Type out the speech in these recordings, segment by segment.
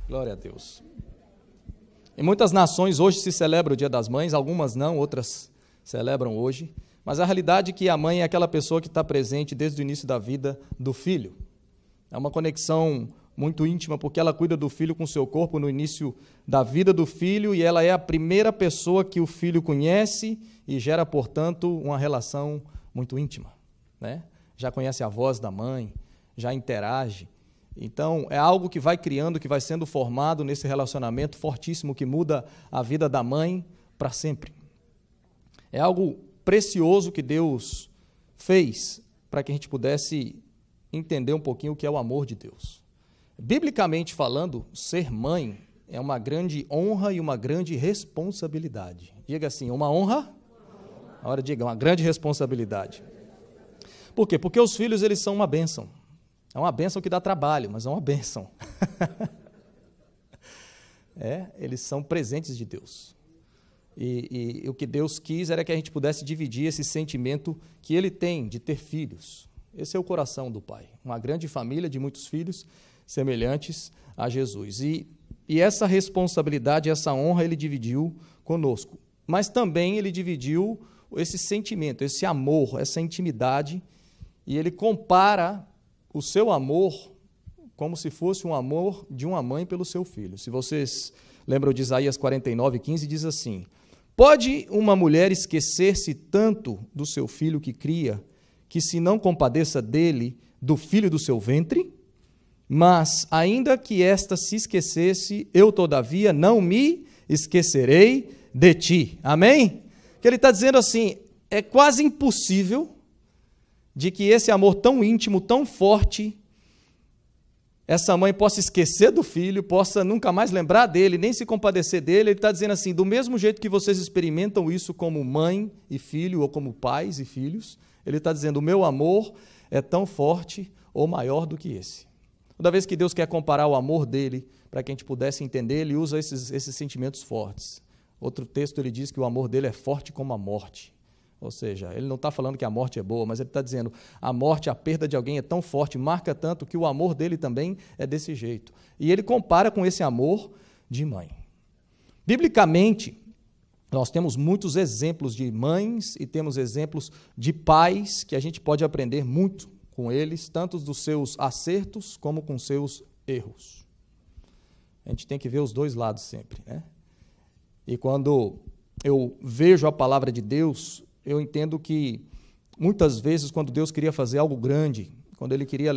Glória a Deus. Em muitas nações hoje se celebra o Dia das Mães, algumas não, outras celebram hoje, mas a realidade é que a mãe é aquela pessoa que está presente desde o início da vida do filho. É uma conexão muito íntima, porque ela cuida do filho com o seu corpo no início da vida do filho e ela é a primeira pessoa que o filho conhece e gera, portanto, uma relação muito íntima, né? Já conhece a voz da mãe, já interage. Então, é algo que vai criando, que vai sendo formado nesse relacionamento fortíssimo que muda a vida da mãe para sempre. É algo precioso que Deus fez para que a gente pudesse entender um pouquinho o que é o amor de Deus. Biblicamente falando, ser mãe é uma grande honra e uma grande responsabilidade. Diga assim, uma honra? Agora diga, uma grande responsabilidade. Por quê? Porque os filhos, eles são uma bênção. É uma bênção que dá trabalho, mas é uma bênção. Eles são presentes de Deus. E o que Deus quis era que a gente pudesse dividir esse sentimento que Ele tem de ter filhos. Esse é o coração do Pai. Uma grande família de muitos filhos semelhantes a Jesus. E essa responsabilidade, essa honra, Ele dividiu conosco. Mas também Ele dividiu esse sentimento, esse amor, essa intimidade, e Ele compara o seu amor como se fosse um amor de uma mãe pelo seu filho. Se vocês lembram de Isaías 49:15, diz assim: pode uma mulher esquecer-se tanto do seu filho que cria, que se não compadeça dele, do filho do seu ventre? Mas, ainda que esta se esquecesse, eu, todavia, não me esquecerei de ti. Amém? Que ele está dizendo assim, é quase impossível de que esse amor tão íntimo, tão forte, essa mãe possa esquecer do filho, possa nunca mais lembrar dele, nem se compadecer dele. Ele está dizendo assim, do mesmo jeito que vocês experimentam isso como mãe e filho, ou como pais e filhos, ele está dizendo, o meu amor é tão forte ou maior do que esse. Toda vez que Deus quer comparar o amor dele, para que a gente pudesse entender, ele usa esses sentimentos fortes. Outro texto, ele diz que o amor dele é forte como a morte. Ou seja, ele não está falando que a morte é boa, mas ele está dizendo a morte, a perda de alguém é tão forte, marca tanto que o amor dele também é desse jeito. E ele compara com esse amor de mãe. Biblicamente, nós temos muitos exemplos de mães e temos exemplos de pais que a gente pode aprender muito com eles, tanto dos seus acertos como com seus erros. A gente tem que ver os dois lados sempre, né? E quando eu vejo a palavra de Deus, eu entendo que, muitas vezes, quando Deus queria fazer algo grande, quando Ele queria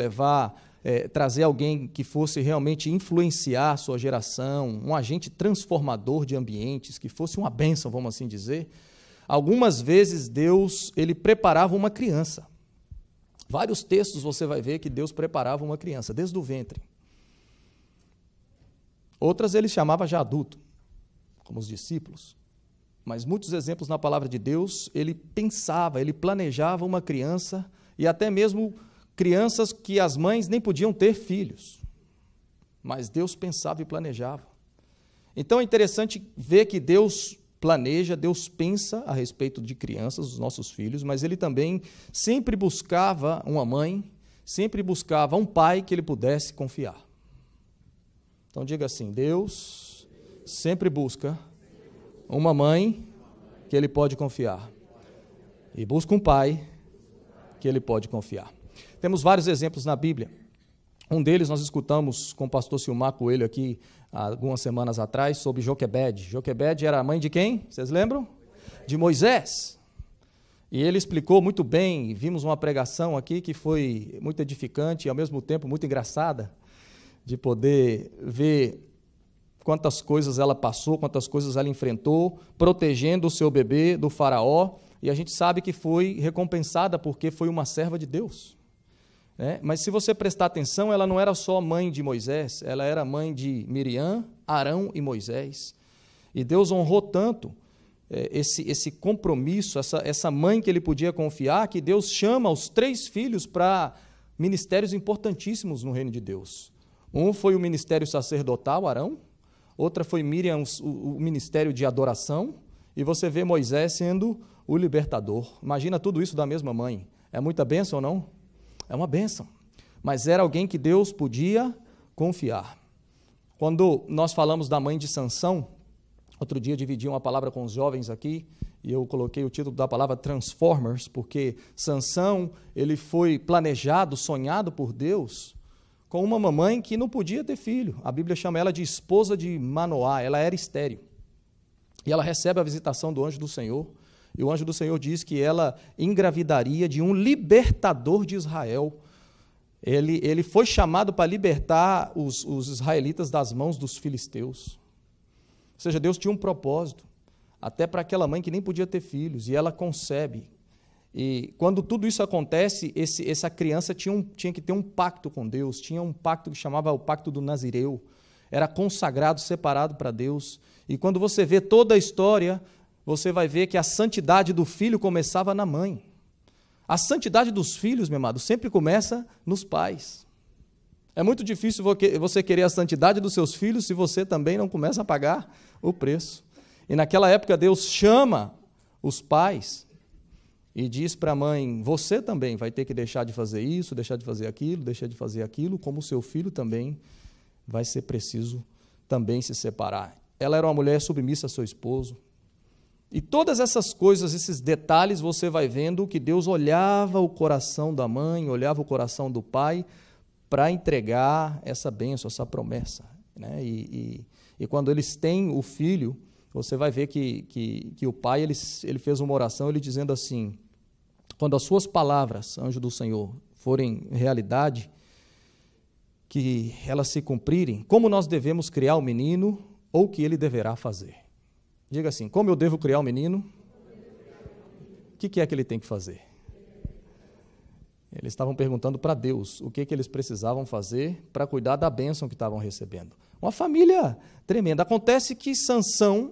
trazer alguém que fosse realmente influenciar a sua geração, um agente transformador de ambientes, que fosse uma bênção, vamos assim dizer, algumas vezes Deus, Ele preparava uma criança. Vários textos você vai ver que Deus preparava uma criança, desde o ventre. Outras Ele chamava já adulto, como os discípulos. Mas muitos exemplos na palavra de Deus, ele pensava, ele planejava uma criança, e até mesmo crianças que as mães nem podiam ter filhos. Mas Deus pensava e planejava. Então é interessante ver que Deus planeja, Deus pensa a respeito de crianças, dos nossos filhos, mas Ele também sempre buscava uma mãe, sempre buscava um pai que Ele pudesse confiar. Então diga assim, Deus sempre busca uma mãe que Ele pode confiar e busca um pai que Ele pode confiar. Temos vários exemplos na Bíblia. Um deles nós escutamos com o pastor Silmar Coelho aqui há algumas semanas atrás sobre Joquebede. Joquebede era a mãe de quem? Vocês lembram? De Moisés. E ele explicou muito bem, vimos uma pregação aqui que foi muito edificante e ao mesmo tempo muito engraçada, de poder ver quantas coisas ela passou, quantas coisas ela enfrentou, protegendo o seu bebê do faraó, e a gente sabe que foi recompensada porque foi uma serva de Deus. Mas se você prestar atenção, ela não era só mãe de Moisés, ela era mãe de Miriam, Arão e Moisés. E Deus honrou tanto esse compromisso, essa mãe que ele podia confiar, que Deus chama os 3 filhos para ministérios importantíssimos no reino de Deus. Um foi o ministério sacerdotal, Arão, outra foi Miriam, o ministério de adoração, e você vê Moisés sendo o libertador. Imagina tudo isso da mesma mãe. É muita bênção ou não? É uma bênção. Mas era alguém que Deus podia confiar. Quando nós falamos da mãe de Sansão, outro dia eu dividi uma palavra com os jovens aqui, e eu coloquei o título da palavra Transformers, porque Sansão, ele foi planejado, sonhado por Deus, com uma mamãe que não podia ter filho. A Bíblia chama ela de esposa de Manoá, ela era estéril. E ela recebe a visitação do anjo do Senhor, e o anjo do Senhor diz que ela engravidaria de um libertador de Israel. Ele foi chamado para libertar os israelitas das mãos dos filisteus. Ou seja, Deus tinha um propósito, até para aquela mãe que nem podia ter filhos, e ela concebe. E quando tudo isso acontece, essa criança tinha que ter um pacto com Deus, tinha um pacto que chamava o pacto do Nazireu, era consagrado, separado para Deus. E quando você vê toda a história, você vai ver que a santidade do filho começava na mãe. A santidade dos filhos, meu amado, sempre começa nos pais. É muito difícil você querer a santidade dos seus filhos se você também não começa a pagar o preço. E naquela época Deus chama os pais e diz para a mãe, você também vai ter que deixar de fazer isso, deixar de fazer aquilo, como o seu filho também vai ser preciso também se separar. Ela era uma mulher submissa a seu esposo. E todas essas coisas, esses detalhes, você vai vendo que Deus olhava o coração da mãe, olhava o coração do pai para entregar essa bênção, essa promessa. Né? E quando eles têm o filho, você vai ver que o pai ele fez uma oração, ele dizendo assim, quando as suas palavras, anjo do Senhor, forem realidade, que elas se cumprirem, como nós devemos criar o menino ou o que ele deverá fazer? Diga assim, como eu devo criar o menino? O que é que ele tem que fazer? Eles estavam perguntando para Deus o que eles precisavam fazer para cuidar da bênção que estavam recebendo. Uma família tremenda. Acontece que Sansão,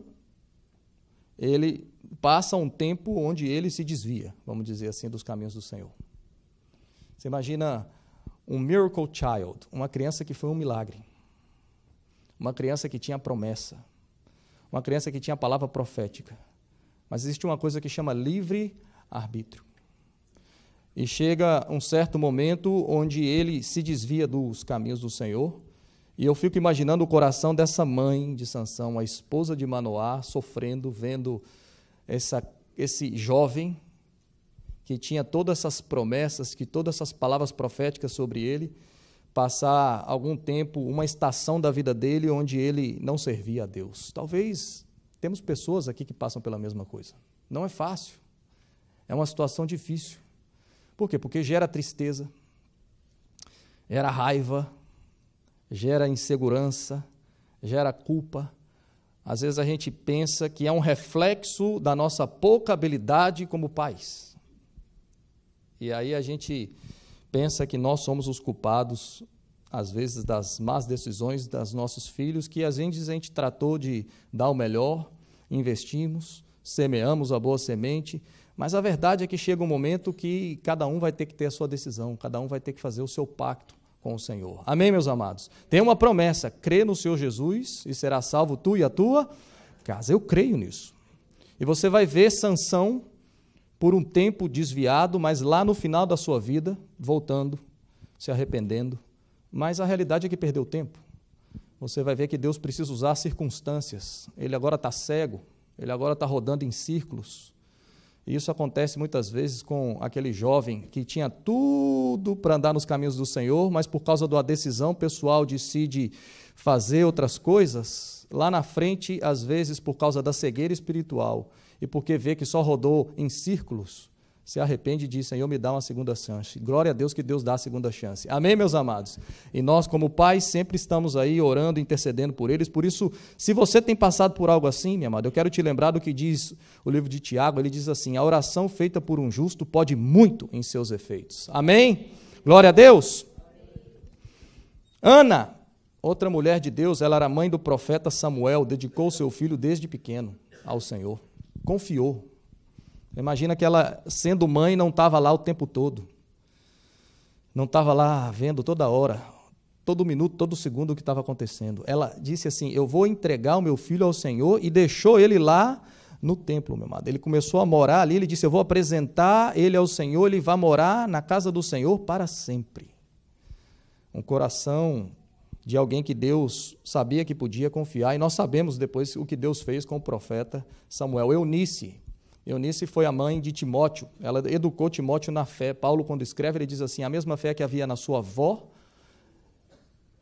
ele passa um tempo onde ele se desvia, vamos dizer assim, dos caminhos do Senhor. Você imagina um miracle child, uma criança que foi um milagre, uma criança que tinha promessa, uma criança que tinha palavra profética, mas existe uma coisa que chama livre-arbítrio. E chega um certo momento onde ele se desvia dos caminhos do Senhor, e eu fico imaginando o coração dessa mãe de Sansão, a esposa de Manoá, sofrendo, vendo esse jovem que tinha todas essas promessas, que todas essas palavras proféticas sobre ele, passar algum tempo, uma estação da vida dele onde ele não servia a Deus. Talvez temos pessoas aqui que passam pela mesma coisa. Não é fácil, é uma situação difícil. Por quê? Porque gera tristeza, gera raiva, gera insegurança, gera culpa. Às vezes a gente pensa que é um reflexo da nossa pouca habilidade como pais. E aí a gente pensa que nós somos os culpados, às vezes, das más decisões dos nossos filhos, que às vezes a gente tratou de dar o melhor, investimos, semeamos a boa semente, mas a verdade é que chega um momento que cada um vai ter que ter a sua decisão, cada um vai ter que fazer o seu pacto com o Senhor. Amém, meus amados? Tem uma promessa, crê no Senhor Jesus e será salvo tu e a tua casa. Eu creio nisso. E você vai ver Sansão por um tempo desviado, mas lá no final da sua vida, voltando, se arrependendo. Mas a realidade é que perdeu tempo. Você vai ver que Deus precisa usar circunstâncias. Ele agora está cego, ele agora está rodando em círculos. E isso acontece muitas vezes com aquele jovem que tinha tudo para andar nos caminhos do Senhor, mas por causa da decisão pessoal decide fazer outras coisas, lá na frente, às vezes por causa da cegueira espiritual, e porque vê que só rodou em círculos, se arrepende e diz, Senhor, me dá uma segunda chance. Glória a Deus que Deus dá a segunda chance. Amém, meus amados? E nós, como pais, sempre estamos aí orando, intercedendo por eles. Por isso, se você tem passado por algo assim, minha amada, eu quero te lembrar do que diz o livro de Tiago. Ele diz assim, a oração feita por um justo pode muito em seus efeitos. Amém? Glória a Deus. Ana, outra mulher de Deus, ela era mãe do profeta Samuel, dedicou seu filho desde pequeno ao Senhor. Confiou. Imagina que ela, sendo mãe, não estava lá o tempo todo. Não estava lá vendo toda hora, todo minuto, todo segundo o que estava acontecendo. Ela disse assim, eu vou entregar o meu filho ao Senhor, e deixou ele lá no templo, meu amado. Ele começou a morar ali, ele disse, eu vou apresentar ele ao Senhor, ele vai morar na casa do Senhor para sempre. Um coração de alguém que Deus sabia que podia confiar, e nós sabemos depois o que Deus fez com o profeta Samuel. Eunice foi a mãe de Timóteo, ela educou Timóteo na fé. Paulo, quando escreve, ele diz assim, a mesma fé que havia na sua avó,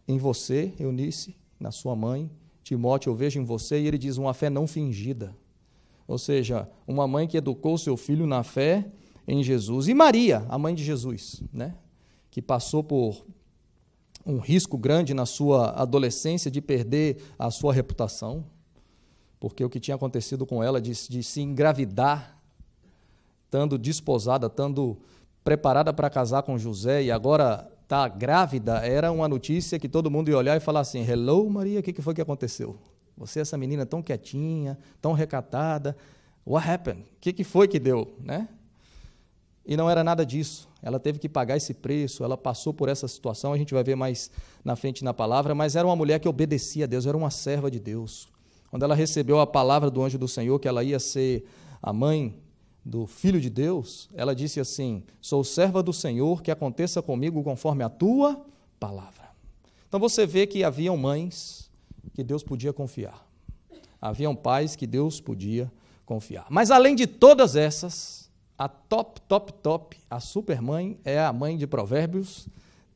em você, Eunice, na sua mãe, Timóteo, eu vejo em você, e ele diz, uma fé não fingida. Ou seja, uma mãe que educou seu filho na fé em Jesus. E Maria, a mãe de Jesus, né? Que passou por um risco grande na sua adolescência de perder a sua reputação, porque o que tinha acontecido com ela de se engravidar, estando desposada, estando preparada para casar com José, e agora está grávida, era uma notícia que todo mundo ia olhar e falar assim, hello Maria, o que foi que aconteceu? Você, essa menina tão quietinha, tão recatada, what happened? O que foi que deu, né? E não era nada disso, ela teve que pagar esse preço, ela passou por essa situação, a gente vai ver mais na frente na palavra, mas era uma mulher que obedecia a Deus, era uma serva de Deus. Quando ela recebeu a palavra do anjo do Senhor, que ela ia ser a mãe do Filho de Deus, ela disse assim, sou serva do Senhor, que aconteça comigo conforme a tua palavra. Então você vê que haviam mães que Deus podia confiar, haviam pais que Deus podia confiar. Mas além de todas essas, a top, a supermãe é a mãe de Provérbios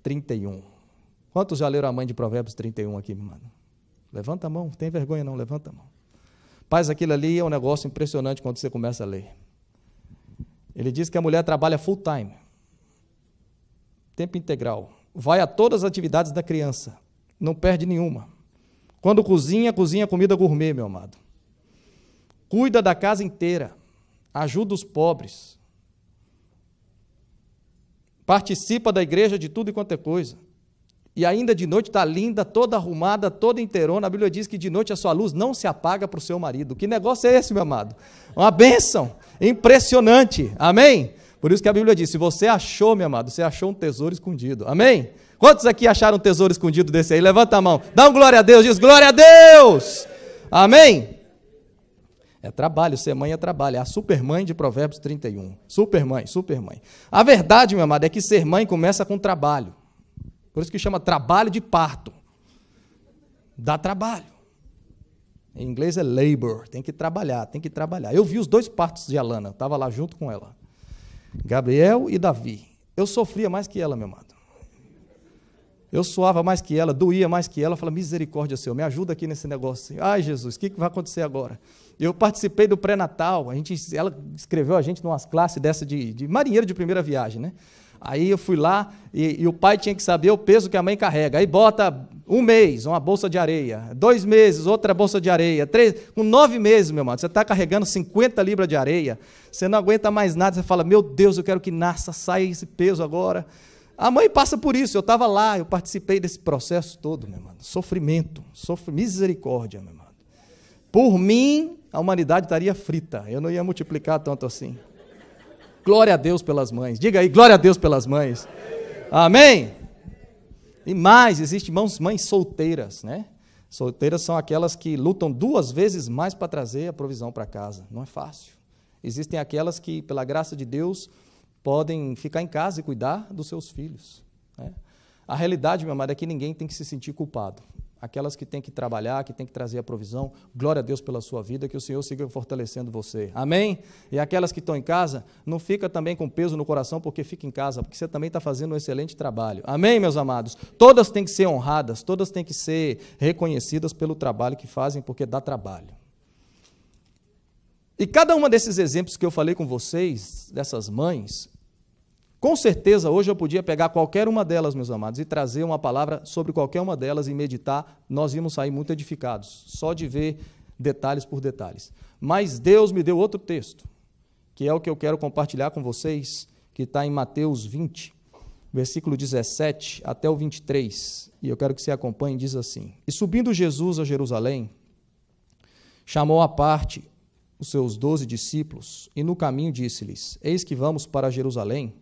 31. Quantos já leram a mãe de Provérbios 31 aqui, mano? Levanta a mão, não tem vergonha não, levanta a mão. Paz, aquilo ali é um negócio impressionante quando você começa a ler. Ele diz que a mulher trabalha full time, tempo integral, vai a todas as atividades da criança, não perde nenhuma. Quando cozinha comida gourmet, meu amado. Cuida da casa inteira, ajuda os pobres, participa da igreja de tudo e quanto é coisa, e ainda de noite está linda, toda arrumada, toda inteirona. A Bíblia diz que de noite a sua luz não se apaga para o seu marido. Que negócio é esse, meu amado? Uma bênção, impressionante, amém? Por isso que a Bíblia diz, se você achou, meu amado, você achou um tesouro escondido, amém? Quantos aqui acharam um tesouro escondido desse aí? Levanta a mão, dá um glória a Deus, diz glória a Deus, amém? É trabalho, ser mãe é trabalho, é a supermãe de Provérbios 31, supermãe. A verdade, meu amado, é que ser mãe começa com trabalho, por isso que chama trabalho de parto, dá trabalho, em inglês é labor, tem que trabalhar. Eu vi os 2 partos de Alana, eu estava lá junto com ela, Gabriel e Davi, eu sofria mais que ela, meu amado, eu suava mais que ela, doía mais que ela, eu falava, misericórdia, Senhor, me ajuda aqui nesse negócio, ai Jesus, o que vai acontecer agora? Eu participei do pré-natal, ela escreveu a gente em umas classes dessa de marinheiro de primeira viagem, né? Aí eu fui lá e o pai tinha que saber o peso que a mãe carrega. Aí bota 1 mês, uma bolsa de areia, 2 meses, outra bolsa de areia, 3, com 9 meses, meu irmão, você está carregando 50 libras de areia, você não aguenta mais nada, você fala, meu Deus, eu quero que nasça, saia esse peso agora. A mãe passa por isso, eu estava lá, eu participei desse processo todo, meu irmão. Sofrimento, misericórdia, meu irmão. Por mim, a humanidade estaria frita, eu não ia multiplicar tanto assim. Glória a Deus pelas mães. Diga aí, glória a Deus pelas mães. Amém? E mais, existem mães solteiras, né? Solteiras são aquelas que lutam 2 vezes mais para trazer a provisão para casa. Não é fácil. Existem aquelas que, pela graça de Deus, podem ficar em casa e cuidar dos seus filhos, né? A realidade, meu amado, é que ninguém tem que se sentir culpado. Aquelas que têm que trabalhar, que têm que trazer a provisão, glória a Deus pela sua vida, que o Senhor siga fortalecendo você. Amém? E aquelas que estão em casa, não fica também com peso no coração porque fica em casa, porque você também está fazendo um excelente trabalho. Amém, meus amados? Todas têm que ser honradas, todas têm que ser reconhecidas pelo trabalho que fazem, porque dá trabalho. E cada uma desses exemplos que eu falei com vocês, dessas mães, com certeza, hoje eu podia pegar qualquer uma delas, meus amados, e trazer uma palavra sobre qualquer uma delas e meditar, nós íamos sair muito edificados, só de ver detalhes por detalhes. Mas Deus me deu outro texto, que é o que eu quero compartilhar com vocês, que está em Mateus 20, versículo 17 até o 23, e eu quero que você acompanhe, diz assim, e subindo Jesus a Jerusalém, chamou à parte os seus 12 discípulos, e no caminho disse-lhes, eis que vamos para Jerusalém,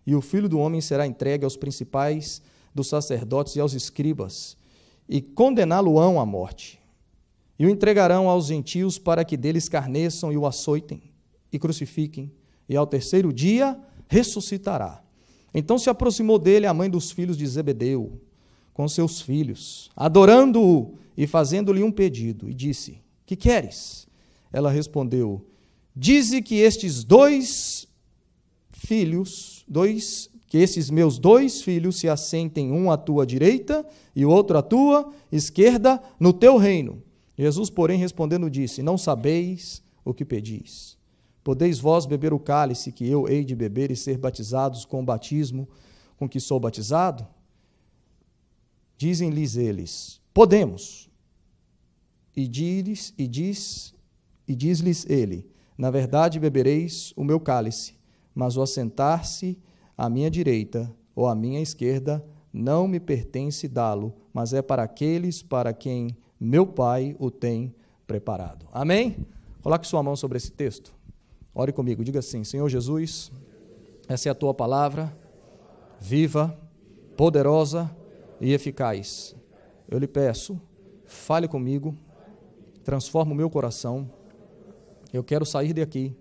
e o Filho do Homem será entregue aos principais dos sacerdotes e aos escribas, e condená-lo-ão à morte, e o entregarão aos gentios para que dele escarneçam e o açoitem e crucifiquem, e ao terceiro dia ressuscitará. Então se aproximou dele a mãe dos filhos de Zebedeu, com seus filhos, adorando-o e fazendo-lhe um pedido, e disse: que queres? Ela respondeu: dize que estes meus dois filhos se assentem, um à tua direita e o outro à tua esquerda, no teu reino. Jesus, porém, respondendo, disse: não sabeis o que pedis. Podeis vós beber o cálice que eu hei de beber e ser batizados com o batismo com que sou batizado? Dizem-lhes eles: podemos. E diz-lhes ele: na verdade bebereis o meu cálice, mas o assentar-se à minha direita ou à minha esquerda não me pertence dá-lo, mas é para aqueles para quem meu Pai o tem preparado. Amém? Coloque sua mão sobre esse texto. Ore comigo, diga assim: Senhor Jesus, essa é a tua palavra, viva, poderosa e eficaz. Eu lhe peço, fale comigo, transforma o meu coração. Eu quero sair daqui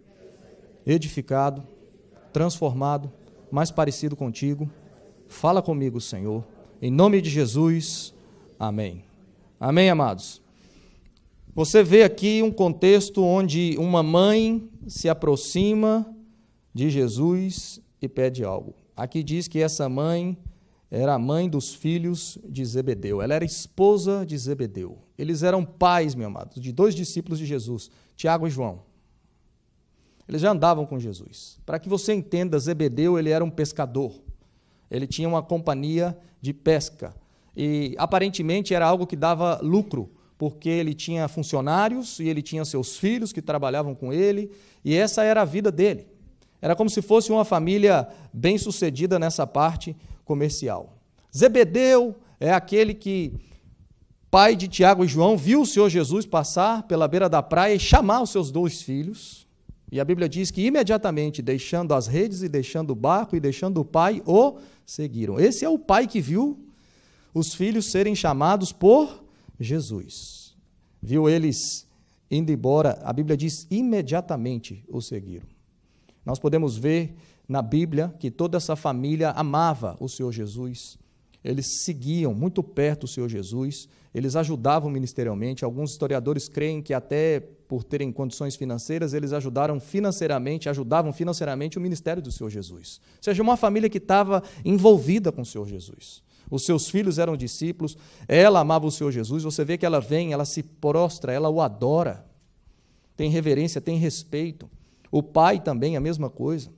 edificado, transformado, mais parecido contigo. Fala comigo, Senhor. Em nome de Jesus, amém. Amém, amados? Você vê aqui um contexto onde uma mãe se aproxima de Jesus e pede algo. Aqui diz que essa mãe era a mãe dos filhos de Zebedeu. Ela era esposa de Zebedeu. Eles eram pais, meu amado, de dois discípulos de Jesus, Tiago e João. Eles já andavam com Jesus. Para que você entenda, Zebedeu, ele era um pescador. Ele tinha uma companhia de pesca. E, aparentemente, era algo que dava lucro, porque ele tinha funcionários e ele tinha seus filhos que trabalhavam com ele, e essa era a vida dele. Era como se fosse uma família bem-sucedida nessa parte comercial. Zebedeu é aquele que, pai de Tiago e João, viu o Senhor Jesus passar pela beira da praia e chamar os seus dois filhos, e a Bíblia diz que imediatamente, deixando as redes e deixando o barco e deixando o pai, o seguiram. Esse é o pai que viu os filhos serem chamados por Jesus. Viu eles indo embora, a Bíblia diz, imediatamente o seguiram. Nós podemos ver na Bíblia que toda essa família amava o Senhor Jesus, eles seguiam muito perto o Senhor Jesus, eles ajudavam ministerialmente. Alguns historiadores creem que até por terem condições financeiras, eles ajudavam financeiramente o ministério do Senhor Jesus. Ou seja, uma família que estava envolvida com o Senhor Jesus. Os seus filhos eram discípulos, ela amava o Senhor Jesus, você vê que ela vem, ela se prostra, ela o adora, tem reverência, tem respeito. O pai também, a mesma coisa.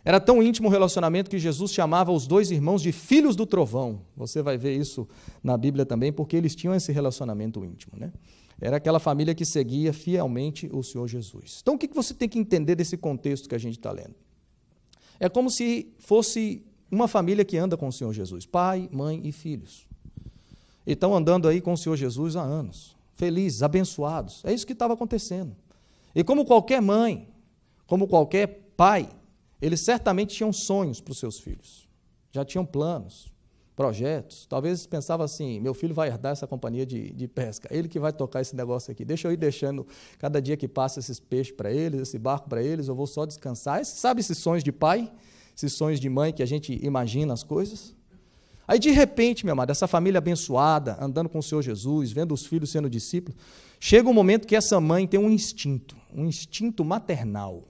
Era tão íntimo o relacionamento que Jesus chamava os dois irmãos de filhos do trovão. Você vai ver isso na Bíblia também, porque eles tinham esse relacionamento íntimo, né? Era aquela família que seguia fielmente o Senhor Jesus. Então, o que você tem que entender desse contexto que a gente está lendo? É como se fosse uma família que anda com o Senhor Jesus, pai, mãe e filhos. E estão andando aí com o Senhor Jesus há anos, felizes, abençoados. É isso que estava acontecendo. E como qualquer mãe, como qualquer pai, eles certamente tinham sonhos para os seus filhos. Já tinham planos, projetos. Talvez pensava assim, meu filho vai herdar essa companhia de pesca, ele que vai tocar esse negócio aqui. Deixa eu ir deixando, cada dia que passa, esses peixes para eles, esse barco para eles, eu vou só descansar. Sabe esses sonhos de pai? Esses sonhos de mãe que a gente imagina as coisas? Aí, de repente, meu amado, essa família abençoada, andando com o Senhor Jesus, vendo os filhos sendo discípulos, chega um momento que essa mãe tem um instinto maternal.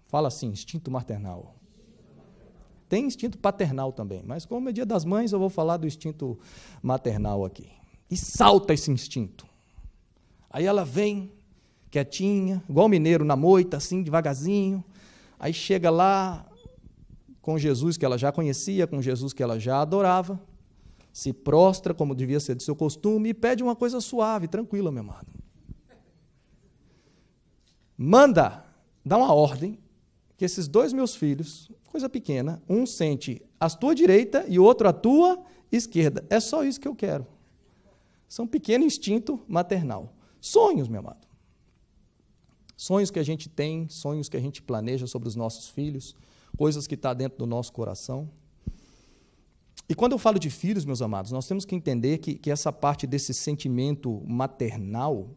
Fala assim, instinto maternal. Tem instinto paternal também, mas como é dia das mães, eu vou falar do instinto maternal aqui. E salta esse instinto. Aí ela vem, quietinha, igual mineiro na moita, assim, devagarzinho. Aí chega lá, com Jesus que ela já conhecia, com Jesus que ela já adorava, se prostra, como devia ser do seu costume, e pede uma coisa suave, tranquila, meu amado. Dá uma ordem, que esses dois meus filhos, coisa pequena, um sente à tua direita e o outro à tua esquerda. É só isso que eu quero. São um pequeno instinto maternal. Sonhos, meu amado. Sonhos que a gente tem, sonhos que a gente planeja sobre os nossos filhos, coisas que estão dentro do nosso coração. E quando eu falo de filhos, meus amados, nós temos que entender que essa parte desse sentimento maternal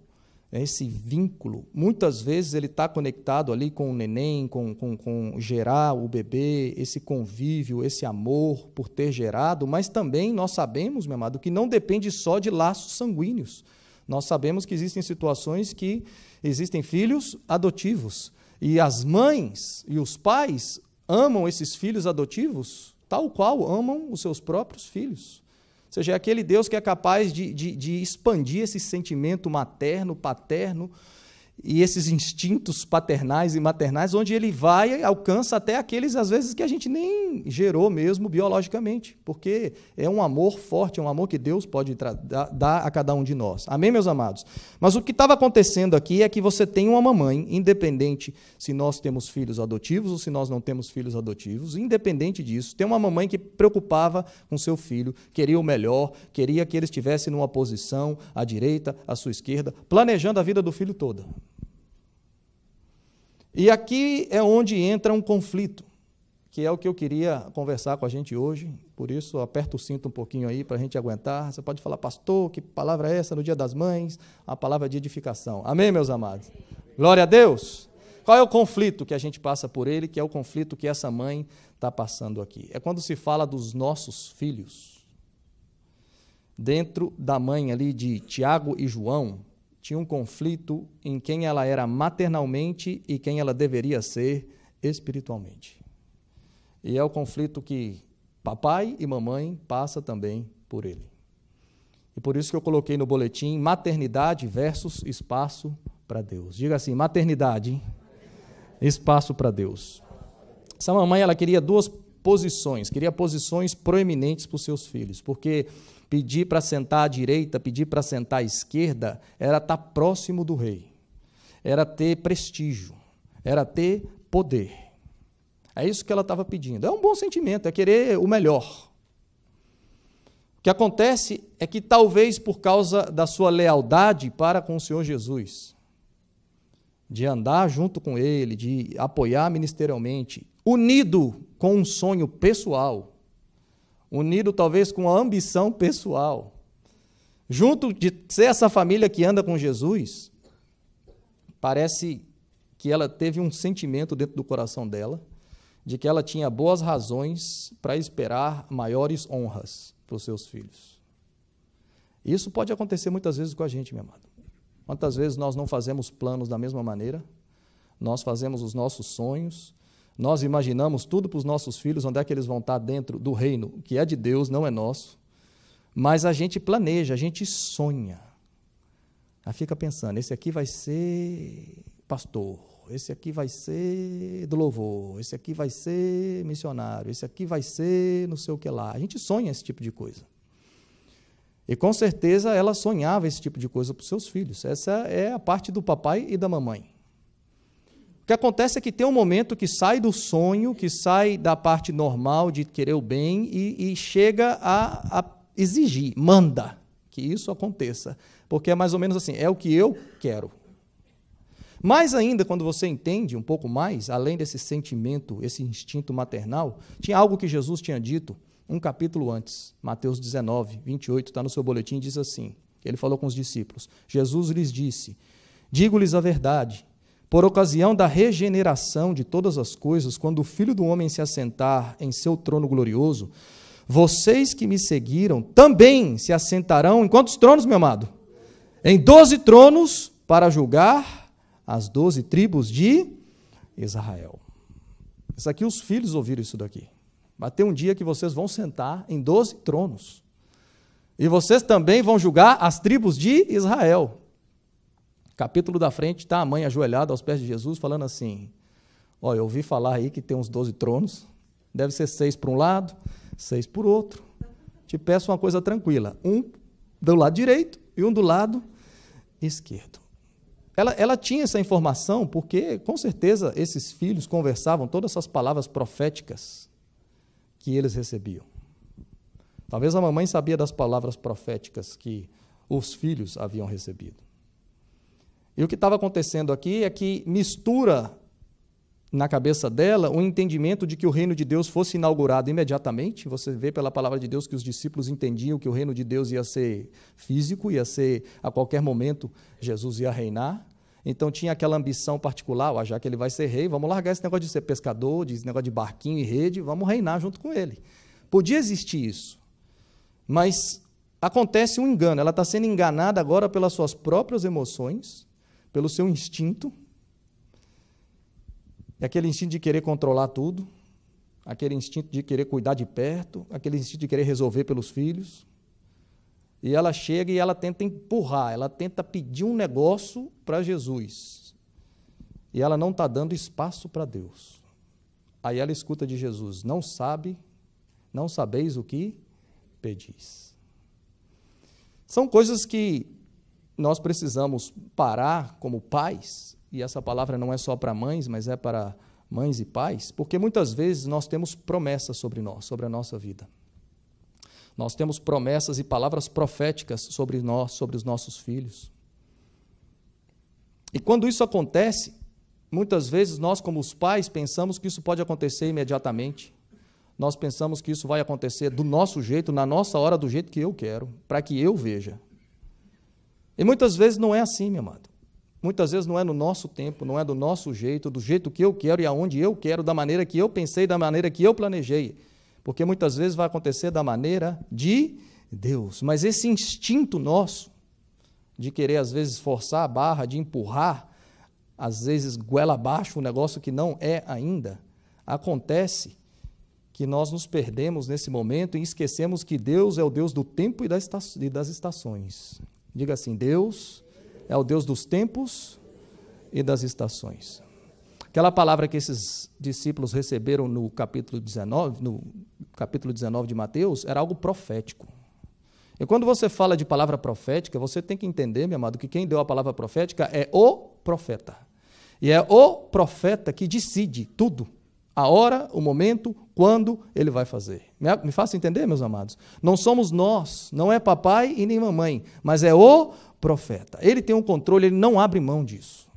esse vínculo, muitas vezes ele está conectado ali com o neném, com gerar o bebê, esse convívio, esse amor por ter gerado, mas também nós sabemos, meu amado, que não depende só de laços sanguíneos. Nós sabemos que existem situações que existem filhos adotivos, e as mães e os pais amam esses filhos adotivos tal qual amam os seus próprios filhos. Ou seja, é aquele Deus que é capaz de expandir esse sentimento materno, paterno, e esses instintos paternais e maternais, onde ele vai e alcança até aqueles, às vezes, que a gente nem gerou mesmo biologicamente, porque é um amor forte, é um amor que Deus pode dar a cada um de nós. Amém, meus amados? Mas o que estava acontecendo aqui é que você tem uma mamãe, independente se nós temos filhos adotivos ou se nós não temos filhos adotivos, independente disso, tem uma mamãe que preocupava com seu filho, queria o melhor, queria que ele estivesse numa posição, à direita, à sua esquerda, planejando a vida do filho toda. E aqui é onde entra um conflito, que é o que eu queria conversar com a gente hoje, por isso aperta o cinto um pouquinho aí para a gente aguentar. Você pode falar, pastor, que palavra é essa no Dia das Mães? A palavra de edificação. Amém, meus amados? Glória a Deus! Qual é o conflito que a gente passa por ele, que é o conflito que essa mãe está passando aqui? É quando se fala dos nossos filhos. Dentro da mãe ali de Tiago e João, tinha um conflito em quem ela era maternalmente e quem ela deveria ser espiritualmente. E é o conflito que papai e mamãe passam também por ele. E por isso que eu coloquei no boletim maternidade versus espaço para Deus. Diga assim, maternidade, espaço para Deus. Essa mamãe, ela queria duas posições, queria posições proeminentes para os seus filhos, porque pedir para sentar à direita, pedir para sentar à esquerda, era estar próximo do rei, era ter prestígio, era ter poder. É isso que ela estava pedindo. É um bom sentimento, é querer o melhor. O que acontece é que talvez por causa da sua lealdade para com o Senhor Jesus, de andar junto com Ele, de apoiar ministerialmente, unido com um sonho pessoal, unido talvez com a ambição pessoal, junto de ser essa família que anda com Jesus, parece que ela teve um sentimento dentro do coração dela, de que ela tinha boas razões para esperar maiores honras para os seus filhos. Isso pode acontecer muitas vezes com a gente, meu amado. Quantas vezes nós não fazemos planos da mesma maneira, nós fazemos os nossos sonhos, nós imaginamos tudo para os nossos filhos, onde é que eles vão estar dentro do reino, que é de Deus, não é nosso, mas a gente planeja, a gente sonha. Aí fica pensando, esse aqui vai ser pastor, esse aqui vai ser do louvor, esse aqui vai ser missionário, esse aqui vai ser não sei o que lá. A gente sonha esse tipo de coisa. E com certeza ela sonhava esse tipo de coisa para os seus filhos. Essa é a parte do papai e da mamãe. O que acontece é que tem um momento que sai do sonho, que sai da parte normal de querer o bem e chega a exigir, manda que isso aconteça. Porque é mais ou menos assim, é o que eu quero. Mais ainda, quando você entende um pouco mais, além desse sentimento, esse instinto maternal, tinha algo que Jesus tinha dito um capítulo antes, Mateus 19, 28, está no seu boletim, diz assim, ele falou com os discípulos, Jesus lhes disse, digo-lhes a verdade, por ocasião da regeneração de todas as coisas, quando o Filho do Homem se assentar em seu trono glorioso, vocês que me seguiram também se assentarão em quantos tronos, meu amado? Em 12 tronos para julgar as 12 tribos de Israel. Isso aqui, os filhos ouviram isso daqui. Vai ter um dia que vocês vão sentar em 12 tronos. E vocês também vão julgar as tribos de Israel. Capítulo da frente, está a mãe ajoelhada aos pés de Jesus, falando assim, olha, eu ouvi falar aí que tem uns 12 tronos, deve ser 6 para um lado, 6 por outro. Te peço uma coisa tranquila, um do lado direito e um do lado esquerdo. Ela tinha essa informação porque, com certeza, esses filhos conversavam todas essas palavras proféticas que eles recebiam. Talvez a mamãe sabia das palavras proféticas que os filhos haviam recebido. E o que estava acontecendo aqui é que mistura na cabeça dela um entendimento de que o reino de Deus fosse inaugurado imediatamente. Você vê pela palavra de Deus que os discípulos entendiam que o reino de Deus ia ser físico, ia ser a qualquer momento Jesus ia reinar. Então tinha aquela ambição particular, já que ele vai ser rei, vamos largar esse negócio de ser pescador, esse negócio de barquinho e rede, vamos reinar junto com ele. Podia existir isso, mas acontece um engano, ela está sendo enganada agora pelas suas próprias emoções, pelo seu instinto, aquele instinto de querer controlar tudo, aquele instinto de querer cuidar de perto, aquele instinto de querer resolver pelos filhos. E ela chega e ela tenta empurrar, ela tenta pedir um negócio para Jesus. E ela não está dando espaço para Deus. Aí ela escuta de Jesus, não sabeis o que pedis. São coisas que nós precisamos parar como pais, e essa palavra não é só para mães, mas é para mães e pais, porque muitas vezes nós temos promessas sobre nós, sobre a nossa vida. Nós temos promessas e palavras proféticas sobre nós, sobre os nossos filhos. E quando isso acontece, muitas vezes nós, como os pais, pensamos que isso pode acontecer imediatamente. Nós pensamos que isso vai acontecer do nosso jeito, na nossa hora, do jeito que eu quero, para que eu veja. E muitas vezes não é assim, meu amado. Muitas vezes não é no nosso tempo, não é do nosso jeito, do jeito que eu quero e aonde eu quero, da maneira que eu pensei, da maneira que eu planejei. Porque muitas vezes vai acontecer da maneira de Deus. Mas esse instinto nosso, de querer às vezes forçar a barra, de empurrar, às vezes goela abaixo um negócio que não é ainda, acontece que nós nos perdemos nesse momento e esquecemos que Deus é o Deus do tempo e das estações. Diga assim, Deus é o Deus dos tempos e das estações. Aquela palavra que esses discípulos receberam no capítulo 19 de Mateus, era algo profético. E quando você fala de palavra profética, você tem que entender, meu amado, que quem deu a palavra profética é o profeta. E é o profeta que decide tudo. A hora, o momento, quando ele vai fazer. Me faça entender, meus amados? Não somos nós, não é papai e nem mamãe, mas é o profeta. Ele tem um controle, ele não abre mão disso.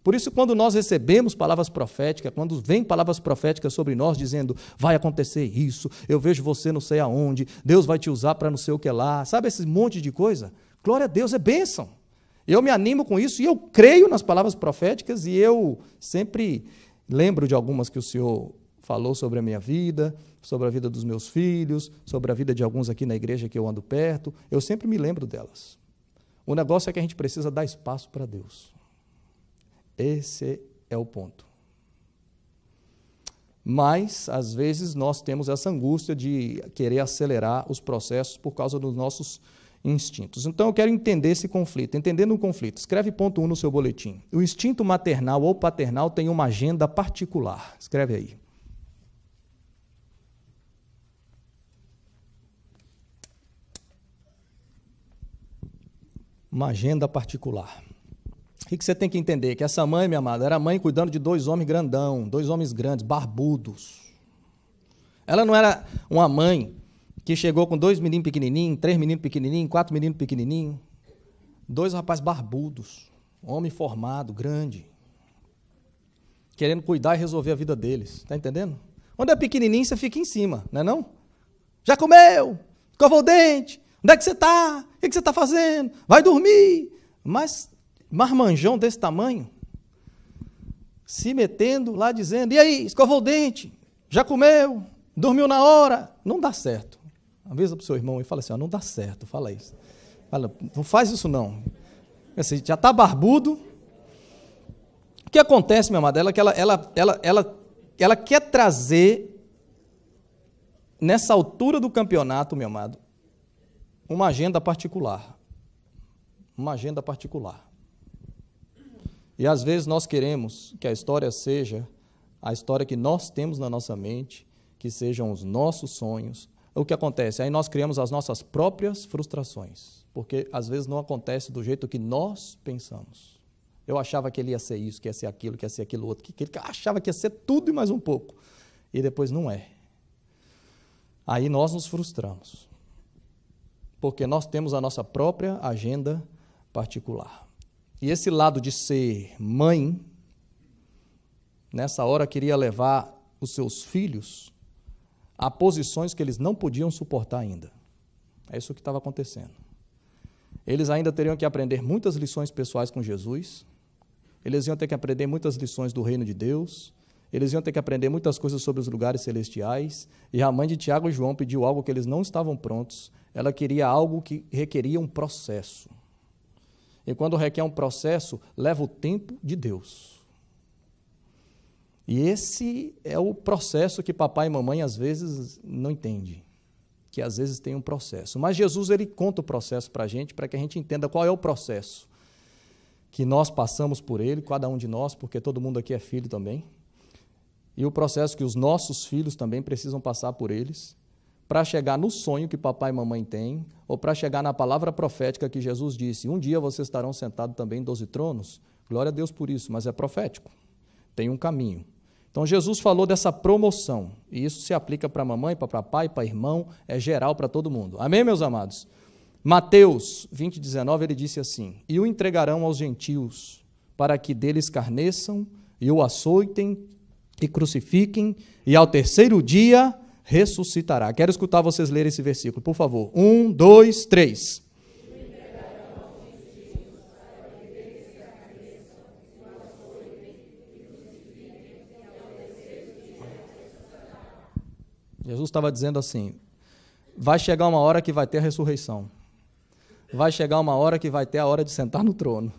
Por isso, quando nós recebemos palavras proféticas, quando vem palavras proféticas sobre nós, dizendo, vai acontecer isso, eu vejo você não sei aonde, Deus vai te usar para não sei o que lá, sabe esse monte de coisa? Glória a Deus, é bênção. Eu me animo com isso e eu creio nas palavras proféticas e eu sempre lembro de algumas que o Senhor falou sobre a minha vida, sobre a vida dos meus filhos, sobre a vida de alguns aqui na igreja que eu ando perto, eu sempre me lembro delas. O negócio é que a gente precisa dar espaço para Deus. Esse é o ponto. Mas, às vezes, nós temos essa angústia de querer acelerar os processos por causa dos nossos instintos. Então, eu quero entender esse conflito. Entendendo o conflito, escreve ponto 1 no seu boletim. O instinto maternal ou paternal tem uma agenda particular. Escreve aí. Uma agenda particular. O que você tem que entender? Que essa mãe, minha amada, era mãe cuidando de 2 homens grandão, 2 homens grandes, barbudos. Ela não era uma mãe que chegou com 2 meninos pequenininhos, 3 meninos pequenininhos, 4 meninos pequenininhos, 2 rapazes barbudos, homem formado, grande, querendo cuidar e resolver a vida deles. Está entendendo? Quando é pequenininho, você fica em cima, não é não? Já comeu? Escovou o dente? Onde é que você está? O que você está fazendo? Vai dormir? Mas marmanjão desse tamanho, se metendo lá dizendo, e aí, escovou o dente? Já comeu? Dormiu na hora? Não dá certo. Avisa para o seu irmão e fala assim, não dá certo, fala isso. Fala, não faz isso não. Assim, já está barbudo. O que acontece, minha amada, ela quer trazer, nessa altura do campeonato, meu amado, uma agenda particular. Uma agenda particular. E às vezes nós queremos que a história seja a história que nós temos na nossa mente, que sejam os nossos sonhos. O que acontece? Aí nós criamos as nossas próprias frustrações, porque às vezes não acontece do jeito que nós pensamos. Eu achava que ele ia ser isso, que ia ser aquilo, que ia ser aquilo outro, que ele achava que ia ser tudo e mais um pouco. E depois não é. Aí nós nos frustramos, porque nós temos a nossa própria agenda particular. E esse lado de ser mãe, nessa hora, queria levar os seus filhos a posições que eles não podiam suportar ainda. É isso que estava acontecendo. Eles ainda teriam que aprender muitas lições pessoais com Jesus, eles iam ter que aprender muitas lições do reino de Deus, eles iam ter que aprender muitas coisas sobre os lugares celestiais, e a mãe de Tiago e João pediu algo que eles não estavam prontos. Ela queria algo que requeria um processo. E quando requer um processo, leva o tempo de Deus. E esse é o processo que papai e mamãe às vezes não entendem, que às vezes tem um processo. Mas Jesus, ele conta o processo para que a gente entenda qual é o processo que nós passamos por ele, cada um de nós, porque todo mundo aqui é filho também, e o processo que os nossos filhos também precisam passar por eles, para chegar no sonho que papai e mamãe têm, ou para chegar na palavra profética que Jesus disse, um dia vocês estarão sentados também em 12 tronos, glória a Deus por isso, mas é profético, tem um caminho. Então Jesus falou dessa promoção, e isso se aplica para mamãe, para papai, para irmão, é geral para todo mundo. Amém, meus amados? Mateus 20, 19, ele disse assim, e o entregarão aos gentios, para que dele escarneçam, e o açoitem, e crucifiquem, e ao terceiro dia ressuscitará. Quero escutar vocês lerem esse versículo, por favor. 1, 2, 3. Jesus estava dizendo assim, vai chegar uma hora que vai ter a ressurreição. Vai chegar uma hora que vai ter a hora de sentar no trono.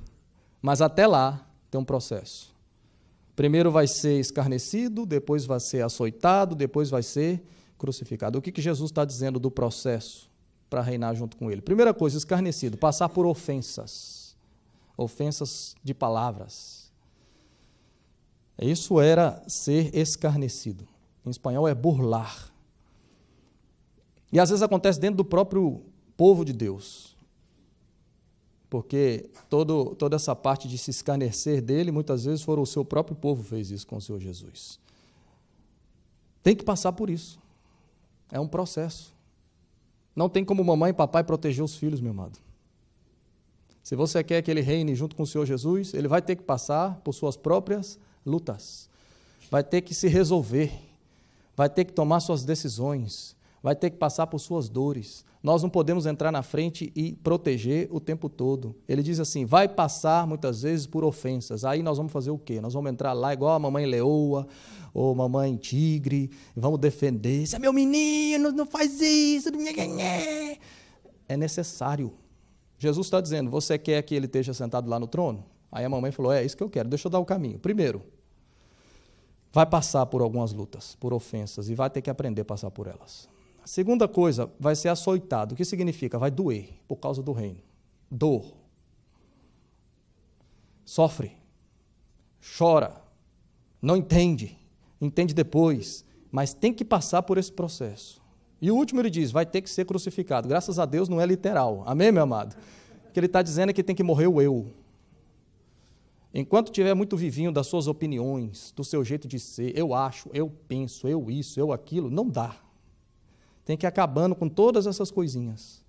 Mas até lá tem um processo. Primeiro vai ser escarnecido, depois vai ser açoitado, depois vai ser crucificado. O que Jesus está dizendo do processo para reinar junto com ele? Primeira coisa, escarnecido, passar por ofensas. Ofensas de palavras. Isso era ser escarnecido. Em espanhol é burlar. E às vezes acontece dentro do próprio povo de Deus. Porque toda essa parte de se escarnecer dele, muitas vezes o seu próprio povo fez isso com o Senhor Jesus. Tem que passar por isso. É um processo. Não tem como mamãe e papai proteger os filhos, meu amado. Se você quer que ele reine junto com o Senhor Jesus, ele vai ter que passar por suas próprias lutas. Vai ter que se resolver. Vai ter que tomar suas decisões. Vai ter que passar por suas dores. Nós não podemos entrar na frente e proteger o tempo todo. Ele diz assim, vai passar muitas vezes por ofensas. Aí nós vamos fazer o quê? Nós vamos entrar lá igual a mamãe leoa ou mamãe tigre, e vamos defender. Esse é meu menino, não faz isso. É necessário. Jesus está dizendo, você quer que ele esteja sentado lá no trono? Aí a mamãe falou, é isso que eu quero, deixa eu dar o caminho. Primeiro, vai passar por algumas lutas, por ofensas, e vai ter que aprender a passar por elas. A segunda coisa, vai ser açoitado. O que significa? Vai doer por causa do reino. Dor. Sofre. Chora. Não entende. Entende depois. Mas tem que passar por esse processo. E o último ele diz, vai ter que ser crucificado. Graças a Deus não é literal. Amém, meu amado? O que ele está dizendo é que tem que morrer o eu. Enquanto tiver muito vivinho das suas opiniões, do seu jeito de ser, eu acho, eu penso, eu isso, eu aquilo, não dá. Tem que ir acabando com todas essas coisinhas.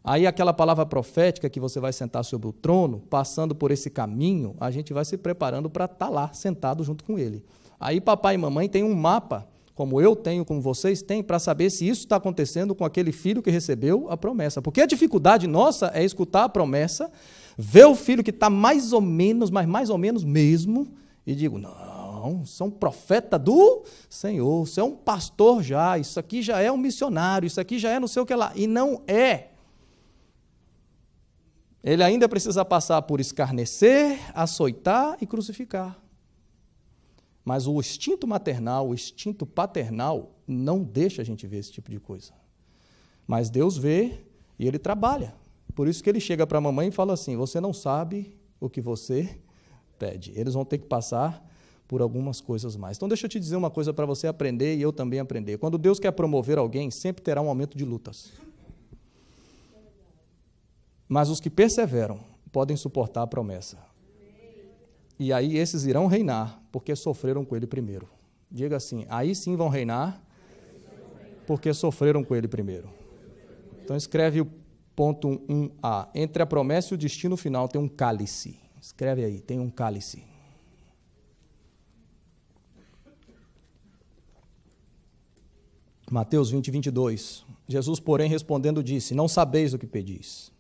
Aí aquela palavra profética que você vai sentar sobre o trono, passando por esse caminho, a gente vai se preparando para estar lá, sentado junto com ele. Aí papai e mamãe têm um mapa, como eu tenho, como vocês têm, para saber se isso está acontecendo com aquele filho que recebeu a promessa. Porque a dificuldade nossa é escutar a promessa, ver o filho que está mais ou menos, mas mais ou menos mesmo, e digo, não, você é um profeta do Senhor, você é um pastor já, isso aqui já é um missionário, isso aqui já é não sei o que lá. E não é. Ele ainda precisa passar por escarnecer, açoitar e crucificar. Mas o instinto maternal, o instinto paternal, não deixa a gente ver esse tipo de coisa. Mas Deus vê e Ele trabalha. Por isso que Ele chega para a mamãe e fala assim, você não sabe o que você pede. Eles vão ter que passar por algumas coisas mais. Então deixa eu te dizer uma coisa para você aprender e eu também aprender. Quando Deus quer promover alguém, sempre terá um aumento de lutas. Mas os que perseveram podem suportar a promessa. E aí esses irão reinar, porque sofreram com ele primeiro. Diga assim, aí sim vão reinar, porque sofreram com ele primeiro. Então escreve o ponto 1A. Entre a promessa e o destino final tem um cálice. Escreve aí, tem um cálice. Mateus 20, 22. Jesus, porém, respondendo, disse: não sabeis o que pedis.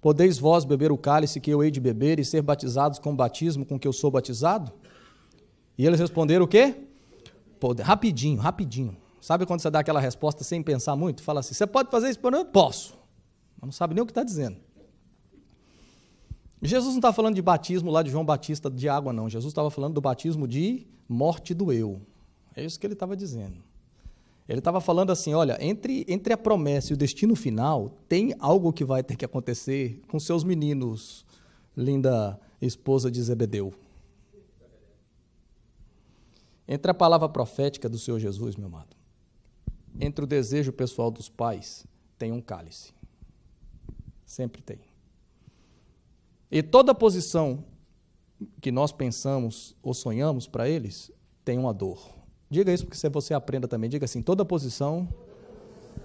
Podeis vós beber o cálice que eu hei de beber e ser batizados com o batismo com que eu sou batizado? E eles responderam o quê? Rapidinho, rapidinho. Sabe quando você dá aquela resposta sem pensar muito? Fala assim: você pode fazer isso? Eu posso. Mas não sabe nem o que está dizendo. Jesus não está falando de batismo lá de João Batista de água, não. Jesus estava falando do batismo de morte do eu. É isso que ele estava dizendo. Ele estava falando assim: olha, entre a promessa e o destino final, tem algo que vai ter que acontecer com seus meninos, linda esposa de Zebedeu. Entre a palavra profética do Senhor Jesus, meu amado, entre o desejo pessoal dos pais, tem um cálice. Sempre tem. E toda posição que nós pensamos ou sonhamos para eles, tem uma dor. Diga isso porque você aprenda também. Diga assim: toda posição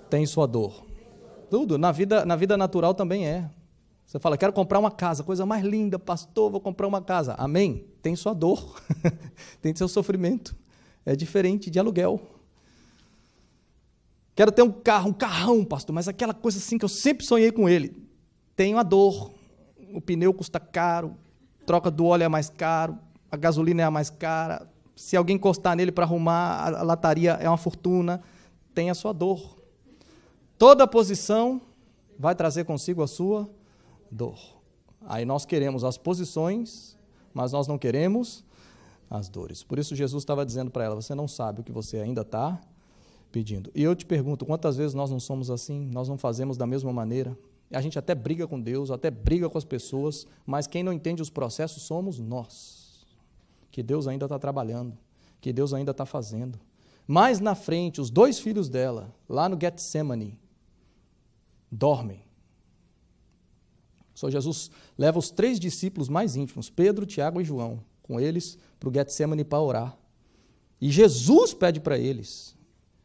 tem sua dor. Tudo, na vida natural também é. Você fala: quero comprar uma casa, coisa mais linda, pastor, vou comprar uma casa. Amém? Tem sua dor, tem seu sofrimento. É diferente de aluguel. Quero ter um carro, um carrão, pastor, mas aquela coisa assim que eu sempre sonhei com ele. Tem uma dor. O pneu custa caro, troca do óleo é mais caro, a gasolina é a mais cara. Se alguém encostar nele para arrumar, a lataria é uma fortuna. Tem a sua dor. Toda posição vai trazer consigo a sua dor. Aí nós queremos as posições, mas nós não queremos as dores. Por isso Jesus estava dizendo para ela: você não sabe o que você ainda está pedindo. E eu te pergunto, quantas vezes nós não somos assim? Nós não fazemos da mesma maneira? A gente até briga com Deus, até briga com as pessoas, mas quem não entende os processos somos nós. Que Deus ainda está trabalhando, que Deus ainda está fazendo. Mais na frente, os 2 filhos dela, lá no Getsemane, dormem. O Senhor Jesus leva os 3 discípulos mais íntimos, Pedro, Tiago e João, com eles para o Getsemane para orar. E Jesus pede para eles: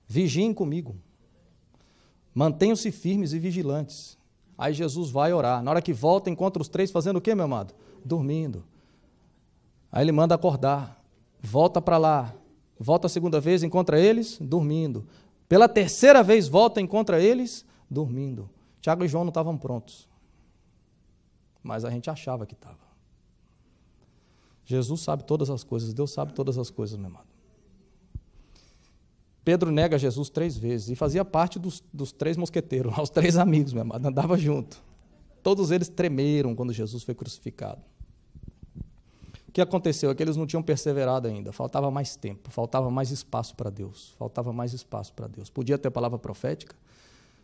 vigiem comigo, mantenham-se firmes e vigilantes. Aí Jesus vai orar. Na hora que volta, encontra os 3 fazendo o quê, meu amado? Dormindo. Aí ele manda acordar. Volta para lá. Volta a segunda vez, encontra eles dormindo. Pela terceira vez, volta, encontra eles dormindo. Tiago e João não estavam prontos. Mas a gente achava que estava. Jesus sabe todas as coisas. Deus sabe todas as coisas, meu amado. Pedro nega Jesus 3 vezes e fazia parte dos 3 mosqueteiros, os 3 amigos, meu amado, andava junto. Todos eles tremeram quando Jesus foi crucificado. O que aconteceu é que eles não tinham perseverado ainda, faltava mais tempo, faltava mais espaço para Deus, Podia ter palavra profética,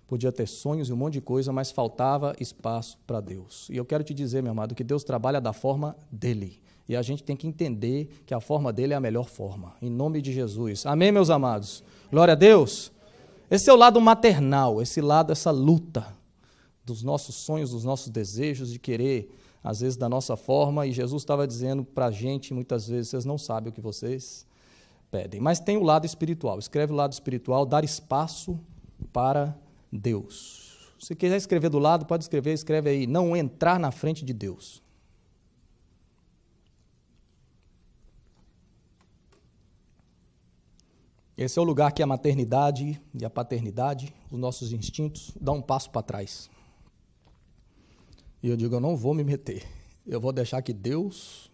podia ter sonhos e um monte de coisa, mas faltava espaço para Deus. E eu quero te dizer, meu amado, que Deus trabalha da forma dele. E a gente tem que entender que a forma dele é a melhor forma. Em nome de Jesus. Amém, meus amados? Glória a Deus. Esse é o lado maternal, essa luta dos nossos sonhos, dos nossos desejos, de querer, às vezes, da nossa forma. E Jesus estava dizendo para a gente, muitas vezes, vocês não sabem o que vocês pedem. Mas tem o lado espiritual. Escreve o lado espiritual, dar espaço para Deus. Se quiser escrever do lado, pode escrever, escreve aí. Não entrar na frente de Deus. Esse é o lugar que a maternidade e a paternidade, os nossos instintos, dão um passo para trás. E eu digo: eu não vou me meter. Eu vou deixar que Deus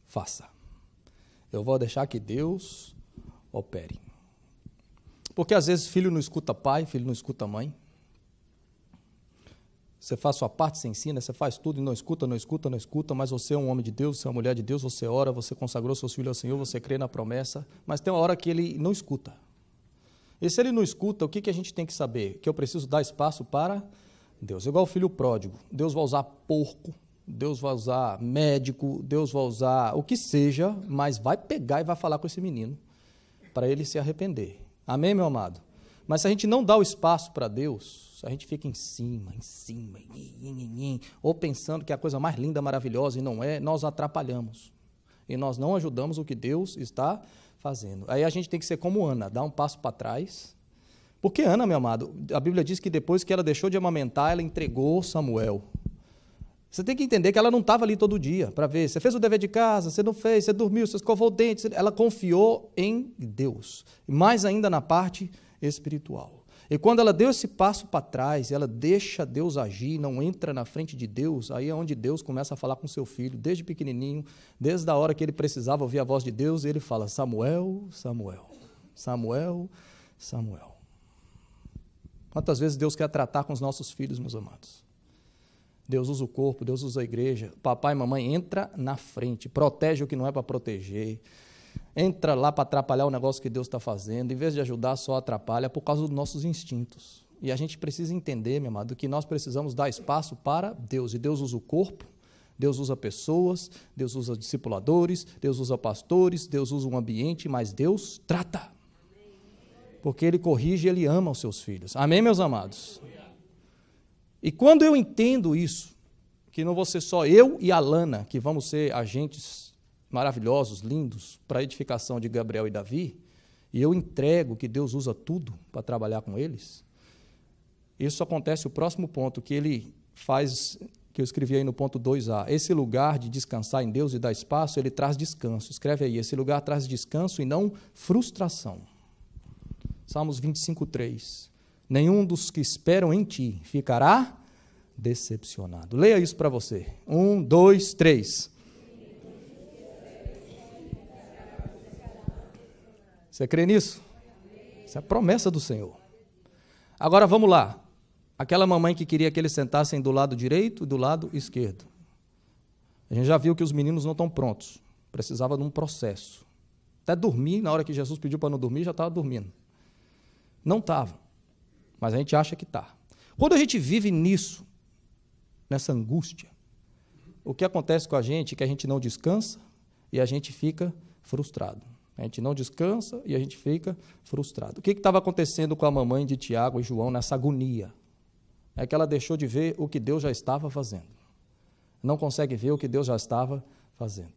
faça. Eu vou deixar que Deus opere. Porque às vezes filho não escuta pai, filho não escuta mãe. Você faz sua parte, você ensina, você faz tudo e não escuta, mas você é um homem de Deus, você é uma mulher de Deus, você ora, você consagrou seus filhos ao Senhor, você crê na promessa, mas tem uma hora que ele não escuta. E se ele não escuta, o que a gente tem que saber? Que eu preciso dar espaço para Deus. Igual o filho pródigo, Deus vai usar porco, Deus vai usar médico, Deus vai usar o que seja, mas vai pegar e vai falar com esse menino para ele se arrepender. Amém, meu amado? Mas se a gente não dá o espaço para Deus, a gente fica em cima, ou pensando que é a coisa mais linda, maravilhosa, e não é, nós atrapalhamos. E nós não ajudamos o que Deus está fazendo. Aí a gente tem que ser como Ana, dar um passo para trás. Porque Ana, meu amado, a Bíblia diz que depois que ela deixou de amamentar, ela entregou Samuel. Você tem que entender que ela não estava ali todo dia para ver. Você fez o dever de casa, você não fez, você dormiu, você escovou o dente. Ela confiou em Deus. Mais ainda na parte espiritual. E quando ela deu esse passo para trás, ela deixa Deus agir, não entra na frente de Deus, aí é onde Deus começa a falar com seu filho, desde pequenininho, desde a hora que ele precisava ouvir a voz de Deus, ele fala, Samuel, Samuel, Samuel, Samuel. Quantas vezes Deus quer tratar com os nossos filhos, meus amados? Deus usa o corpo, Deus usa a igreja, papai e mamãe entra na frente, protege o que não é para proteger, entra lá para atrapalhar o negócio que Deus está fazendo, em vez de ajudar, só atrapalha por causa dos nossos instintos. E a gente precisa entender, meu amado, que nós precisamos dar espaço para Deus. E Deus usa o corpo, Deus usa pessoas, Deus usa discipuladores, Deus usa pastores, Deus usa um ambiente, mas Deus trata. Porque Ele corrige, Ele ama os seus filhos. Amém, meus amados? E quando eu entendo isso, que não vou ser só eu e a Lana, que vamos ser agentes maravilhosos, lindos, para a edificação de Gabriel e Davi, e eu entrego que Deus usa tudo para trabalhar com eles, isso acontece, o próximo ponto que ele faz, que eu escrevi aí no ponto 2a, esse lugar de descansar em Deus e dar espaço, ele traz descanso, escreve aí, esse lugar traz descanso e não frustração. Salmos 25:3, nenhum dos que esperam em ti ficará decepcionado. Leia isso para você, 1, 2, 3. Você crê nisso? Isso é a promessa do Senhor. Agora vamos lá. Aquela mamãe que queria que eles sentassem do lado direito e do lado esquerdo. A gente já viu que os meninos não estão prontos. Precisava de um processo. Até dormir, na hora que Jesus pediu para não dormir, já estava dormindo. Não estava. Mas a gente acha que está. Quando a gente vive nisso, nessa angústia, o que acontece com a gente é que a gente não descansa e a gente fica frustrado. A gente não descansa e a gente fica frustrado. O que estava acontecendo com a mamãe de Tiago e João nessa agonia? É que ela deixou de ver o que Deus já estava fazendo. Não consegue ver o que Deus já estava fazendo.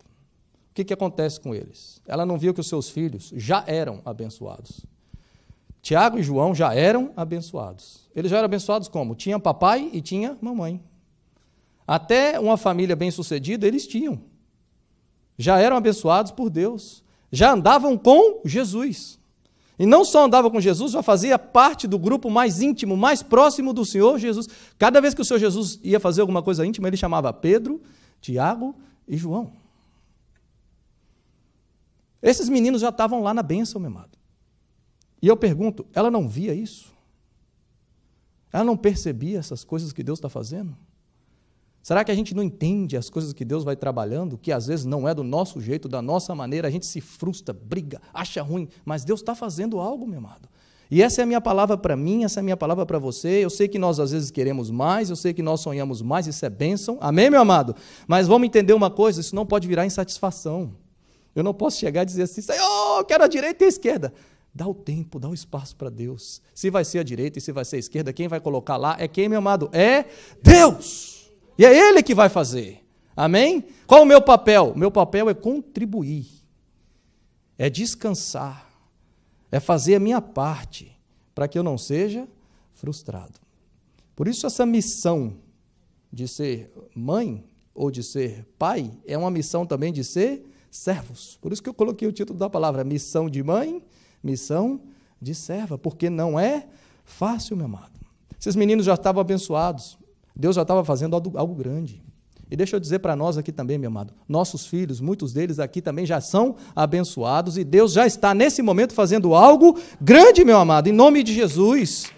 O que acontece com eles? Ela não viu que os seus filhos já eram abençoados. Tiago e João já eram abençoados. Eles já eram abençoados como? Tinha papai e tinha mamãe. Até uma família bem-sucedida eles tinham. Já eram abençoados por Deus. Já andavam com Jesus. E não só andava com Jesus, já fazia parte do grupo mais íntimo, mais próximo do Senhor Jesus. Cada vez que o Senhor Jesus ia fazer alguma coisa íntima, ele chamava Pedro, Tiago e João. Esses meninos já estavam lá na bênção, meu amado. E eu pergunto, ela não via isso? Ela não percebia essas coisas que Deus está fazendo? Será que a gente não entende as coisas que Deus vai trabalhando, que às vezes não é do nosso jeito, da nossa maneira, a gente se frustra, briga, acha ruim, mas Deus está fazendo algo, meu amado. E essa é a minha palavra para mim, essa é a minha palavra para você. Eu sei que nós às vezes queremos mais, eu sei que nós sonhamos mais, isso é bênção, amém, meu amado? Mas vamos entender uma coisa, isso não pode virar insatisfação. Eu não posso chegar e dizer assim, Senhor, eu quero a direita e a esquerda. Dá o tempo, dá o espaço para Deus. Se vai ser a direita e se vai ser a esquerda, quem vai colocar lá é quem, meu amado? É Deus! E é Ele que vai fazer. Amém? Qual o meu papel? Meu papel é contribuir, é descansar, é fazer a minha parte, para que eu não seja frustrado. Por isso essa missão de ser mãe ou de ser pai é uma missão também de ser servos. Por isso que eu coloquei o título da palavra, missão de mãe, missão de serva, porque não é fácil, meu amado. Esses meninos já estavam abençoados. Deus já estava fazendo algo grande. E deixa eu dizer para nós aqui também, meu amado, nossos filhos, muitos deles aqui também já são abençoados e Deus já está nesse momento fazendo algo grande, meu amado, em nome de Jesus.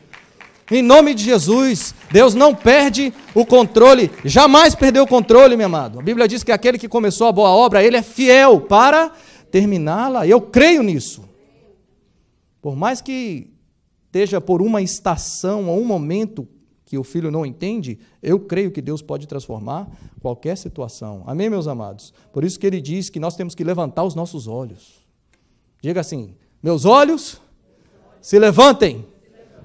Em nome de Jesus, Deus não perde o controle, jamais perdeu o controle, meu amado. A Bíblia diz que aquele que começou a boa obra, ele é fiel para terminá-la. Eu creio nisso. Por mais que esteja por uma estação ou um momento que o filho não entende, eu creio que Deus pode transformar qualquer situação. Amém, meus amados? Por isso que ele diz que nós temos que levantar os nossos olhos. Diga assim, meus olhos se levantem,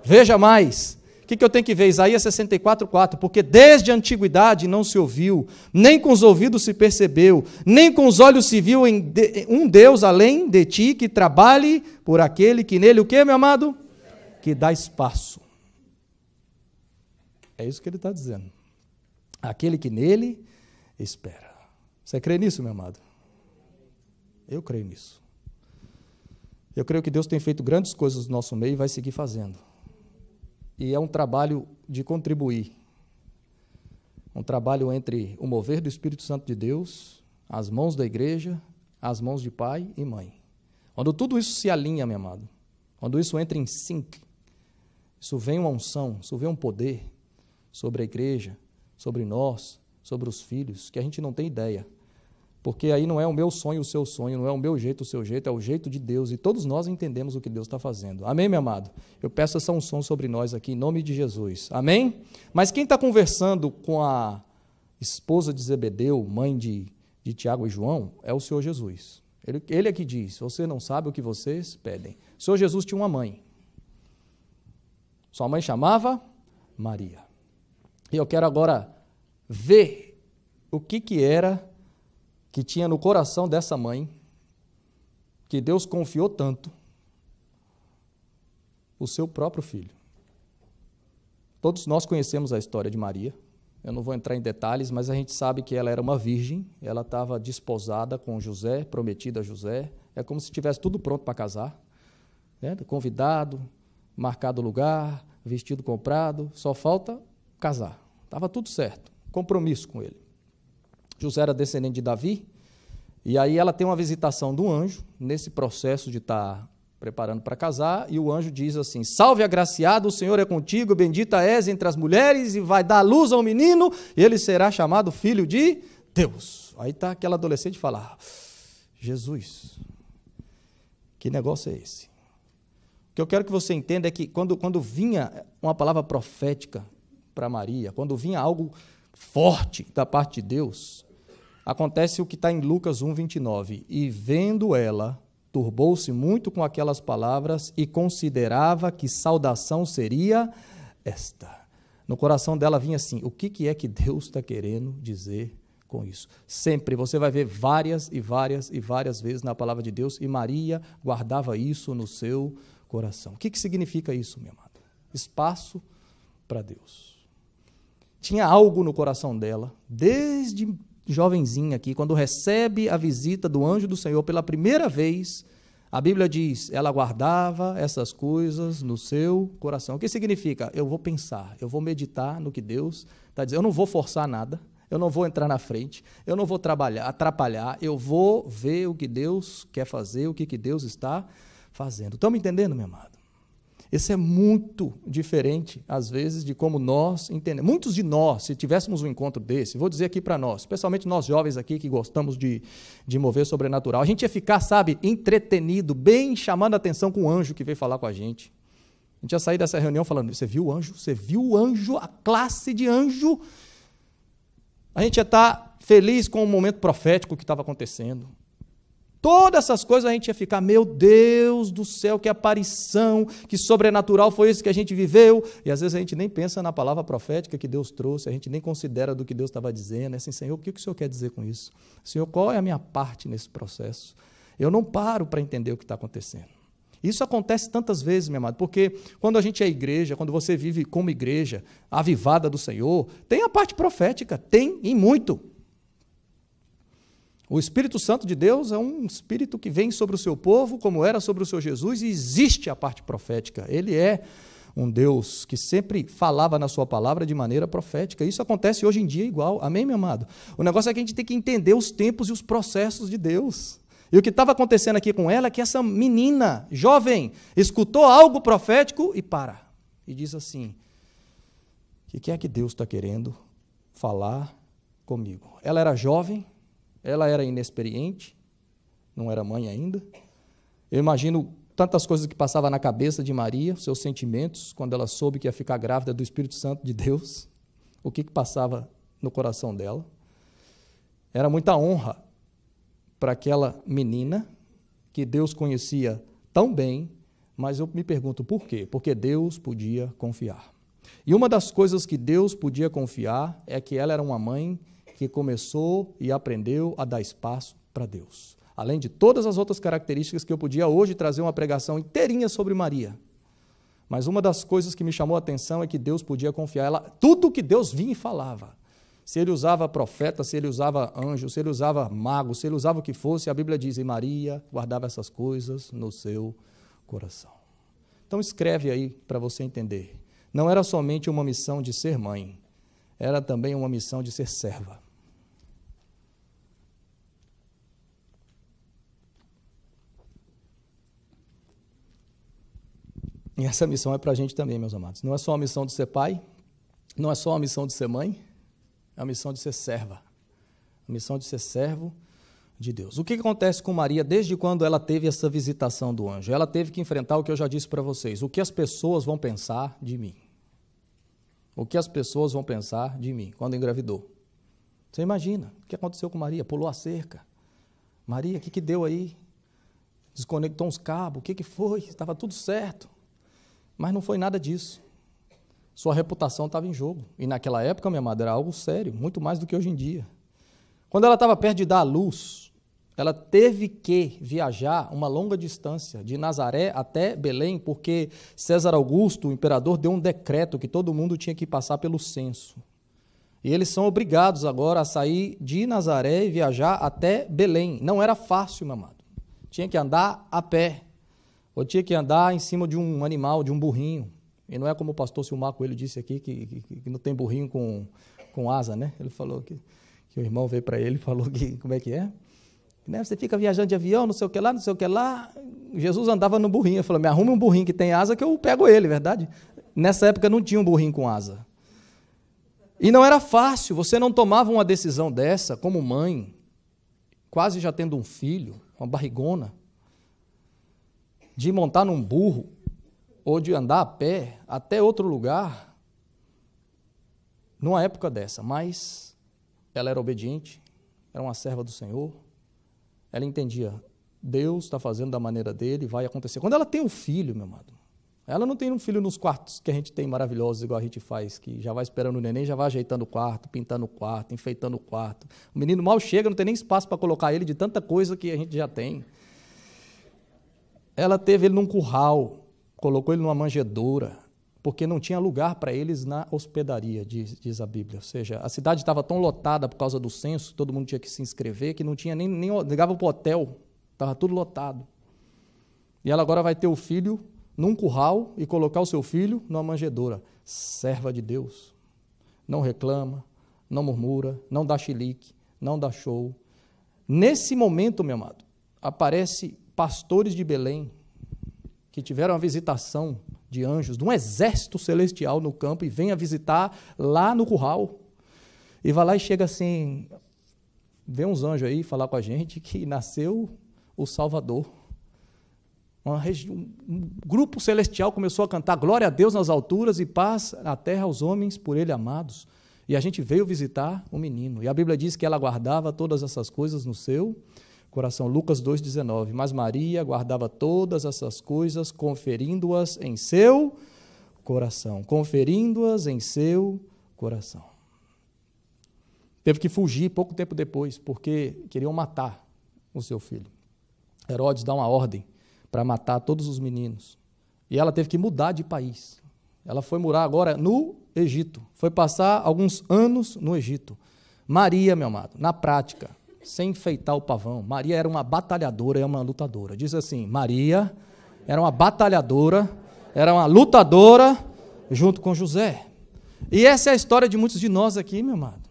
veja mais. O que eu tenho que ver? Isaías 64:4, porque desde a antiguidade não se ouviu, nem com os ouvidos se percebeu, nem com os olhos se viu um Deus além de ti, que trabalhe por aquele que nele, o que, meu amado? Que dá espaço. É isso que ele está dizendo. Aquele que nele espera. Você crê nisso, meu amado? Eu creio nisso. Eu creio que Deus tem feito grandes coisas no nosso meio e vai seguir fazendo. E é um trabalho de contribuir. Um trabalho entre o mover do Espírito Santo de Deus, as mãos da igreja, as mãos de pai e mãe. Quando tudo isso se alinha, meu amado, quando isso entra em sync, isso vem uma unção, isso vem um poder sobre a igreja, sobre nós, sobre os filhos, que a gente não tem ideia. Porque aí não é o meu sonho, o seu sonho, não é o meu jeito, o seu jeito, é o jeito de Deus. E todos nós entendemos o que Deus está fazendo. Amém, meu amado? Eu peço essa unção sobre nós aqui, em nome de Jesus. Amém? Mas quem está conversando com a esposa de Zebedeu, mãe de Tiago e João, é o Senhor Jesus. Ele é que diz, você não sabe o que vocês pedem. O Senhor Jesus tinha uma mãe. Sua mãe chamava Maria. E eu quero agora ver o que era que tinha no coração dessa mãe, que Deus confiou tanto, o seu próprio filho. Todos nós conhecemos a história de Maria, eu não vou entrar em detalhes, mas a gente sabe que ela era uma virgem, ela estava desposada com José, prometida a José, é como se tivesse tudo pronto para casar, né? Convidado, marcado lugar, vestido comprado, só falta casar. Estava tudo certo, compromisso com ele. José era descendente de Davi, e aí ela tem uma visitação do anjo, nesse processo de estar preparando para casar, e o anjo diz assim, salve agraciado, o Senhor é contigo, bendita és entre as mulheres, e vai dar luz ao menino, e ele será chamado filho de Deus. Aí está aquela adolescente e fala, Jesus, que negócio é esse? O que eu quero que você entenda é que quando vinha uma palavra profética para Maria, quando vinha algo forte da parte de Deus, acontece o que está em Lucas 1:29. E vendo ela, turbou-se muito com aquelas palavras e considerava que saudação seria esta. No coração dela vinha assim, o que é que Deus está querendo dizer com isso? Sempre, você vai ver várias e várias e várias vezes na palavra de Deus, e Maria guardava isso no seu coração. O que significa isso, meu amado? Espaço para Deus. Tinha algo no coração dela, desde jovenzinha aqui, quando recebe a visita do anjo do Senhor pela primeira vez, a Bíblia diz, ela guardava essas coisas no seu coração. O que significa? Eu vou pensar, eu vou meditar no que Deus está dizendo, eu não vou forçar nada, eu não vou entrar na frente, eu não vou atrapalhar, eu vou ver o que Deus quer fazer, o que Deus está fazendo. Estão me entendendo, meu amado? Isso é muito diferente, às vezes, de como nós entendemos. Muitos de nós, se tivéssemos um encontro desse, vou dizer aqui para nós, especialmente nós jovens aqui que gostamos de mover sobrenatural, a gente ia ficar, sabe, entretenido, bem chamando a atenção com o anjo que veio falar com a gente. A gente ia sair dessa reunião falando, você viu o anjo? Você viu o anjo? A classe de anjo? A gente ia estar feliz com o momento profético que estava acontecendo. Todas essas coisas a gente ia ficar, meu Deus do céu, que aparição, que sobrenatural foi isso que a gente viveu. E às vezes a gente nem pensa na palavra profética que Deus trouxe, a gente nem considera do que Deus estava dizendo. É assim, Senhor, o que o Senhor quer dizer com isso? Senhor, qual é a minha parte nesse processo? Eu não paro para entender o que está acontecendo. Isso acontece tantas vezes, meu amado, porque quando a gente é igreja, quando você vive como igreja, avivada do Senhor, tem a parte profética, tem e muito. O Espírito Santo de Deus é um Espírito que vem sobre o seu povo, como era sobre o Senhor Jesus, e existe a parte profética. Ele é um Deus que sempre falava na sua palavra de maneira profética. Isso acontece hoje em dia igual. Amém, meu amado? O negócio é que a gente tem que entender os tempos e os processos de Deus. E o que estava acontecendo aqui com ela é que essa menina, jovem, escutou algo profético e para. E diz assim, o que é que Deus está querendo falar comigo? Ela era jovem, ela era inexperiente, não era mãe ainda. Eu imagino tantas coisas que passavam na cabeça de Maria, seus sentimentos, quando ela soube que ia ficar grávida do Espírito Santo de Deus, o que passava no coração dela. Era muita honra para aquela menina que Deus conhecia tão bem, mas eu me pergunto por quê? Porque Deus podia confiar. E uma das coisas que Deus podia confiar é que ela era uma mãe que começou e aprendeu a dar espaço para Deus. Além de todas as outras características que eu podia hoje trazer uma pregação inteirinha sobre Maria. Mas uma das coisas que me chamou a atenção é que Deus podia confiar ela, tudo que Deus vinha e falava. Se ele usava profeta, se ele usava anjo, se ele usava mago, se ele usava o que fosse, a Bíblia diz, e Maria guardava essas coisas no seu coração. Então escreve aí para você entender. Não era somente uma missão de ser mãe, era também uma missão de ser serva. E essa missão é para a gente também, meus amados. Não é só a missão de ser pai, não é só a missão de ser mãe, é a missão de ser serva, a missão de ser servo de Deus. O que acontece com Maria desde quando ela teve essa visitação do anjo? Ela teve que enfrentar o que eu já disse para vocês, o que as pessoas vão pensar de mim. O que as pessoas vão pensar de mim quando engravidou. Você imagina o que aconteceu com Maria? Pulou a cerca. Maria, o que deu aí? Desconectou uns cabos, o que foi? Estava tudo certo. Mas não foi nada disso. Sua reputação estava em jogo. E naquela época, minha amada, era algo sério, muito mais do que hoje em dia. Quando ela estava perto de dar à luz, ela teve que viajar uma longa distância, de Nazaré até Belém, porque César Augusto, o imperador, deu um decreto que todo mundo tinha que passar pelo censo. E eles são obrigados agora a sair de Nazaré e viajar até Belém. Não era fácil, meu amado. Tinha que andar a pé, ou tinha que andar em cima de um animal, de um burrinho. E não é como o pastor Silmar Coelho disse aqui, que não tem burrinho com asa, né? Ele falou que o irmão veio para ele e falou que, como é que é? Né? Você fica viajando de avião, não sei o que lá, não sei o que lá. Jesus andava no burrinho. Ele falou, me arrume um burrinho que tem asa que eu pego ele, verdade? Nessa época não tinha um burrinho com asa. E não era fácil, você não tomava uma decisão dessa como mãe, quase já tendo um filho, uma barrigona, de montar num burro, ou de andar a pé até outro lugar, numa época dessa, mas ela era obediente, era uma serva do Senhor, ela entendia, Deus está fazendo da maneira dele, vai acontecer. Quando ela tem um filho, meu amado, ela não tem um filho nos quartos que a gente tem maravilhosos, igual a gente faz, que já vai esperando o neném, já vai ajeitando o quarto, pintando o quarto, enfeitando o quarto. O menino mal chega, não tem nem espaço para colocar ele de tanta coisa que a gente já tem. Ela teve ele num curral, colocou ele numa manjedoura, porque não tinha lugar para eles na hospedaria, diz a Bíblia. Ou seja, a cidade estava tão lotada por causa do censo, todo mundo tinha que se inscrever, que não tinha nem ligava para o hotel, estava tudo lotado. E ela agora vai ter o filho num curral e colocar o seu filho numa manjedoura. Serva de Deus. Não reclama, não murmura, não dá chilique, não dá show. Nesse momento, meu amado, aparece pastores de Belém, que tiveram a visitação de anjos, de um exército celestial no campo, e vem a visitar lá no curral. E vai lá e chega assim, vê uns anjos aí falar com a gente que nasceu o Salvador. Um grupo celestial começou a cantar glória a Deus nas alturas e paz na terra aos homens por ele amados. E a gente veio visitar o menino. E a Bíblia diz que ela guardava todas essas coisas no seu coração. Lucas 2,19. Mas Maria guardava todas essas coisas, conferindo-as em seu coração. Conferindo-as em seu coração. Teve que fugir pouco tempo depois, porque queriam matar o seu filho. Herodes dá uma ordem para matar todos os meninos. E ela teve que mudar de país. Ela foi morar agora no Egito. Foi passar alguns anos no Egito. Maria, meu amado, na prática, sem enfeitar o pavão, Maria era uma batalhadora e uma lutadora. Diz assim, Maria era uma batalhadora, era uma lutadora junto com José. E essa é a história de muitos de nós aqui, meu amado.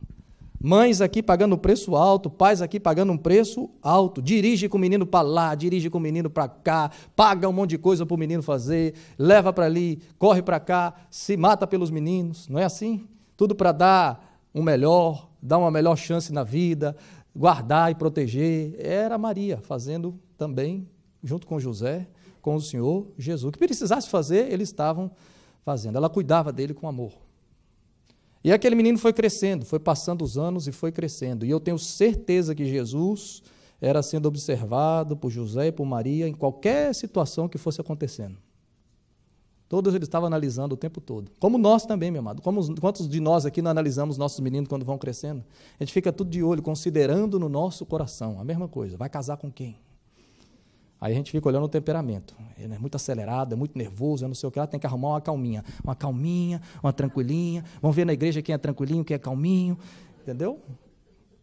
Mães aqui pagando um preço alto, pais aqui pagando um preço alto, dirige com o menino para lá, dirige com o menino para cá, paga um monte de coisa para o menino fazer, leva para ali, corre para cá, se mata pelos meninos, não é assim? Tudo para dar um melhor, dar uma melhor chance na vida, guardar e proteger. Era Maria fazendo também, junto com José, com o Senhor Jesus. O que precisasse fazer, eles estavam fazendo. Ela cuidava dele com amor. E aquele menino foi crescendo, foi passando os anos e foi crescendo. E eu tenho certeza que Jesus era sendo observado por José e por Maria em qualquer situação que fosse acontecendo. Todos eles estavam analisando o tempo todo. Como nós também, meu amado. Quantos de nós aqui não analisamos nossos meninos quando vão crescendo? A gente fica tudo de olho, considerando no nosso coração. A mesma coisa. Vai casar com quem? Aí a gente fica olhando o temperamento. Ele é muito acelerado, é muito nervoso, eu não sei o que lá, tem que arrumar uma calminha, uma tranquilinha. Vamos ver na igreja quem é tranquilinho, quem é calminho. Entendeu?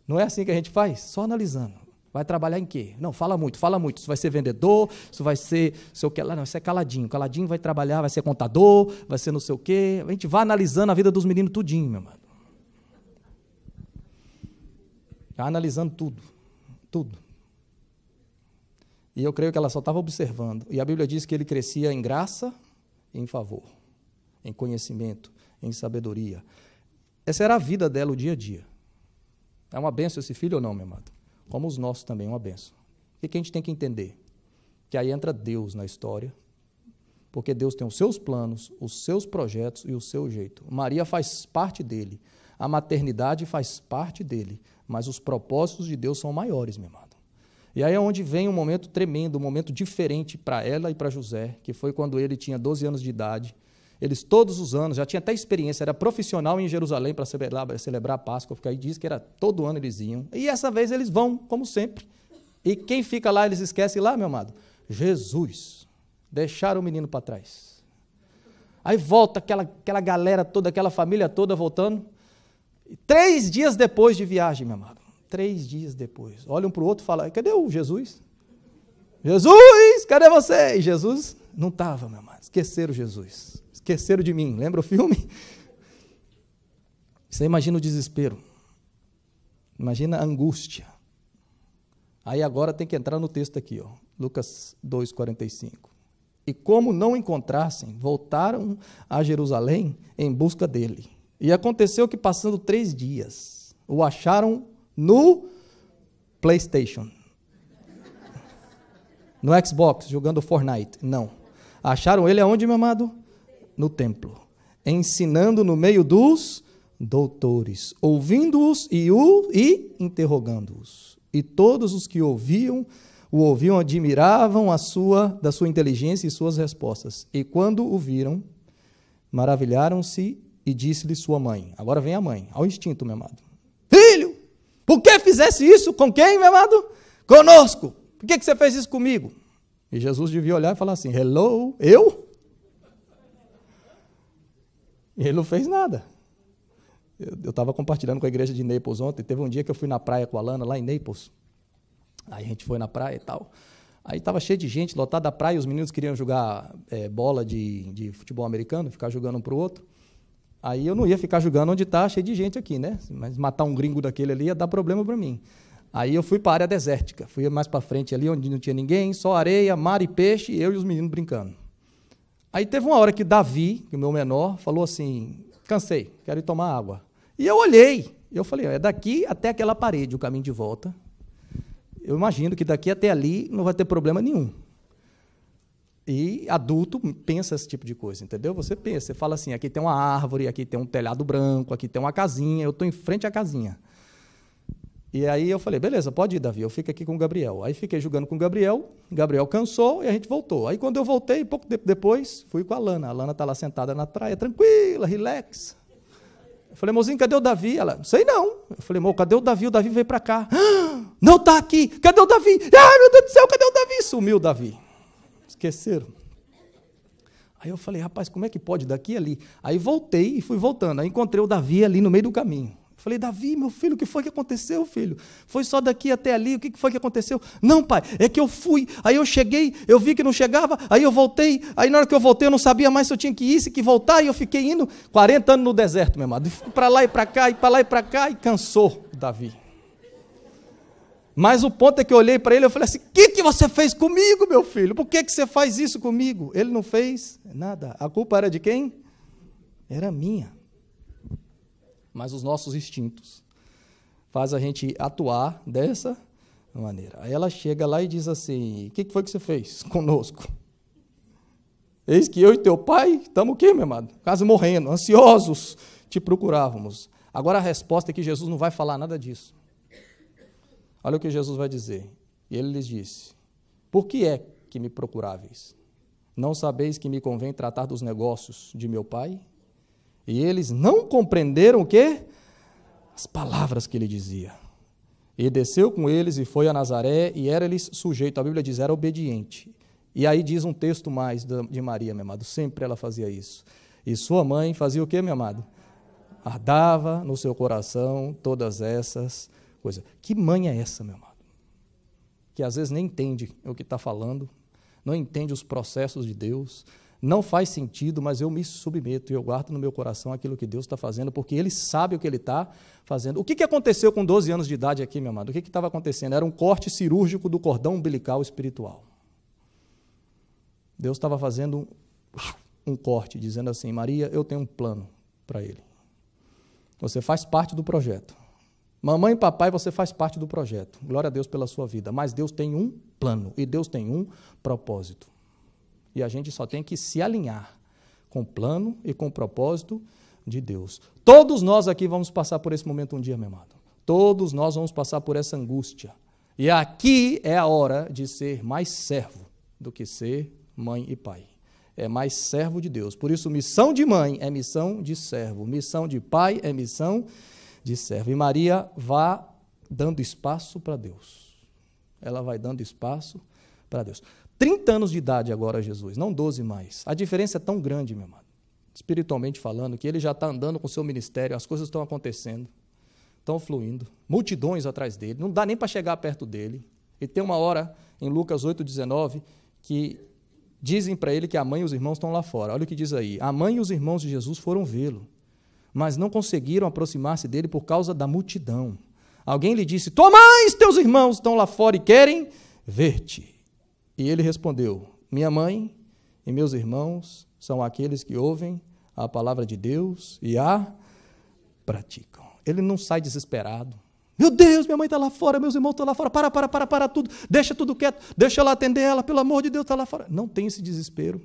Não é assim que a gente faz? Só analisando. Vai trabalhar em quê? Não, fala muito. Isso vai ser vendedor, isso vai ser sei o que lá. Não, isso é caladinho. Caladinho vai trabalhar, vai ser contador, vai ser não sei o quê. A gente vai analisando a vida dos meninos tudinho, meu amado. Vai analisando tudo. Tudo. E eu creio que ela só estava observando. E a Bíblia diz que ele crescia em graça e em favor, em conhecimento, em sabedoria. Essa era a vida dela, o dia a dia. É uma bênção esse filho ou não, meu amado? Como os nossos também, uma bênção. O que a gente tem que entender? Que aí entra Deus na história, porque Deus tem os seus planos, os seus projetos e o seu jeito. Maria faz parte dele, a maternidade faz parte dele, mas os propósitos de Deus são maiores, meu amado. E aí é onde vem um momento tremendo, um momento diferente para ela e para José, que foi quando ele tinha 12 anos de idade. Eles todos os anos, já tinha até experiência, era profissional em Jerusalém para celebrar a Páscoa, porque aí diz que era todo ano eles iam. E essa vez eles vão, como sempre. E quem fica lá, eles esquecem lá, meu amado? Jesus. Deixaram o menino para trás. Aí volta aquela galera toda, aquela família toda voltando. 3 dias depois de viagem, meu amado. 3 dias depois. Olha um para o outro e fala, cadê o Jesus? Jesus, cadê você? E Jesus não estava, meu amado. Esqueceram Jesus. Esqueceram de mim. Lembra o filme? Você imagina o desespero. Imagina a angústia. Aí agora tem que entrar no texto aqui, ó, Lucas 2,45. E como não encontrassem, voltaram a Jerusalém em busca dele. E aconteceu que, passando 3 dias, o acharam no PlayStation. No Xbox, jogando Fortnite. Não. Acharam ele aonde, meu amado? No templo. Ensinando no meio dos doutores, ouvindo-os e interrogando-os. E todos os que o ouviam admiravam da sua inteligência e suas respostas. E quando o viram, maravilharam-se e disse-lhe sua mãe. Agora vem a mãe, ao instinto, meu amado. Filho, por que fizesse isso com quem, meu amado? Conosco. Por que você fez isso comigo? E Jesus devia olhar e falar assim, hello, eu? E ele não fez nada. Eu estava compartilhando com a igreja de Naples ontem, teve um dia que eu fui na praia com a Lana, lá em Naples. Aí a gente foi na praia e tal. Aí estava cheio de gente, lotada a praia, os meninos queriam jogar bola de futebol americano, ficar jogando um para o outro. Aí eu não ia ficar jogando onde está cheio de gente aqui, né? Mas matar um gringo daquele ali ia dar problema para mim. Aí eu fui para a área desértica, fui mais para frente ali, onde não tinha ninguém, só areia, mar e peixe, eu e os meninos brincando. Aí teve uma hora que Davi, o meu menor, falou assim, cansei, quero ir tomar água. E eu olhei, eu falei, é daqui até aquela parede o caminho de volta. Eu imagino que daqui até ali não vai ter problema nenhum. E adulto pensa esse tipo de coisa, entendeu? Você pensa, você fala assim, aqui tem uma árvore, aqui tem um telhado branco, aqui tem uma casinha, eu estou em frente à casinha. E aí eu falei, beleza, pode ir, Davi, eu fico aqui com o Gabriel. Aí fiquei jogando com o Gabriel cansou e a gente voltou. Aí quando eu voltei, pouco tempo depois, fui com a Lana está lá sentada na praia, tranquila, relax. Eu falei, mozinho, cadê o Davi? Ela, não sei não. Eu falei, amor, cadê o Davi? O Davi veio para cá. Ah, não está aqui, cadê o Davi? Ai, meu Deus do céu, cadê o Davi? Sumiu o Davi. Esqueceram. Aí eu falei, rapaz, como é que pode daqui e ali? Aí voltei e fui voltando. Aí encontrei o Davi ali no meio do caminho. Falei, Davi, meu filho, o que foi que aconteceu, filho? Foi só daqui até ali, o que foi que aconteceu? Não, pai, é que eu fui, aí eu cheguei, eu vi que não chegava, aí eu voltei, aí na hora que eu voltei eu não sabia mais se eu tinha que ir, se que voltar, e eu fiquei indo 40 anos no deserto, meu amado, para lá e para cá, e para lá e para cá, e cansou o Davi. Mas o ponto é que eu olhei para ele e falei assim, o que você fez comigo, meu filho? Por que você faz isso comigo? Ele não fez nada, a culpa era de quem? Era minha. Mas os nossos instintos fazem a gente atuar dessa maneira. Aí ela chega lá e diz assim, o que foi que você fez conosco? Eis que eu e teu pai estamos o quê, meu amado? Quase morrendo, ansiosos, te procurávamos. Agora a resposta é que Jesus não vai falar nada disso. Olha o que Jesus vai dizer. E ele lhes disse, por que é que me procuráveis? Não sabeis que me convém tratar dos negócios de meu pai? E eles não compreenderam o quê? As palavras que ele dizia. E desceu com eles e foi a Nazaré, e era-lhes sujeito, a Bíblia diz, era obediente. E aí diz um texto mais de Maria, meu amado, sempre ela fazia isso. E sua mãe fazia o quê, meu amado? Guardava no seu coração todas essas coisas. Que mãe é essa, meu amado? Que às vezes nem entende o que está falando, não entende os processos de Deus, não faz sentido, mas eu me submeto e eu guardo no meu coração aquilo que Deus está fazendo, porque Ele sabe o que Ele está fazendo. O que aconteceu com 12 anos de idade aqui, meu amado? O que estava acontecendo? Era um corte cirúrgico do cordão umbilical espiritual. Deus estava fazendo um corte, dizendo assim, Maria, eu tenho um plano para ele. Você faz parte do projeto. Mamãe e papai, você faz parte do projeto. Glória a Deus pela sua vida. Mas Deus tem um plano e Deus tem um propósito. E a gente só tem que se alinhar com o plano e com o propósito de Deus. Todos nós aqui vamos passar por esse momento um dia, meu amado. Todos nós vamos passar por essa angústia. E aqui é a hora de ser mais servo do que ser mãe e pai. É mais servo de Deus. Por isso, missão de mãe é missão de servo. Missão de pai é missão de servo. E Maria vai dando espaço para Deus. Ela vai dando espaço para Deus. 30 anos de idade agora, Jesus, não 12 mais. A diferença é tão grande, meu amado, espiritualmente falando, que ele já está andando com o seu ministério, as coisas estão acontecendo, estão fluindo, multidões atrás dele, não dá nem para chegar perto dele. E tem uma hora, em Lucas 8,19, que dizem para ele que a mãe e os irmãos estão lá fora. Olha o que diz aí. A mãe e os irmãos de Jesus foram vê-lo, mas não conseguiram aproximar-se dele por causa da multidão. Alguém lhe disse, tua mãe e teus irmãos estão lá fora e querem ver-te. E ele respondeu, minha mãe e meus irmãos são aqueles que ouvem a palavra de Deus e a praticam. Ele não sai desesperado. Meu Deus, minha mãe está lá fora, meus irmãos estão lá fora, para tudo, deixa tudo quieto, deixa ela atender ela, pelo amor de Deus, está lá fora. Não tem esse desespero.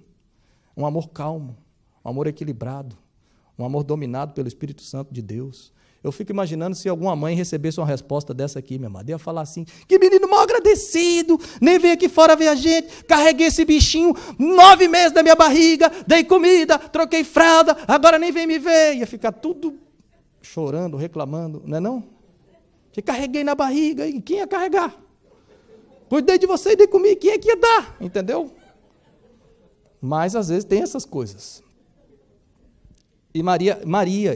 Um amor calmo, um amor equilibrado, um amor dominado pelo Espírito Santo de Deus. Eu fico imaginando se alguma mãe recebesse uma resposta dessa aqui, minha amada, ia falar assim, que menino mal agradecido, nem veio aqui fora ver a gente, carreguei esse bichinho 9 meses da minha barriga, dei comida, troquei fralda, agora nem vem me ver. Ia ficar tudo chorando, reclamando, não é não? Te carreguei na barriga, e quem ia carregar? Cuidei de você e dei comida, quem é que ia dar? Entendeu? Mas às vezes tem essas coisas. E Maria,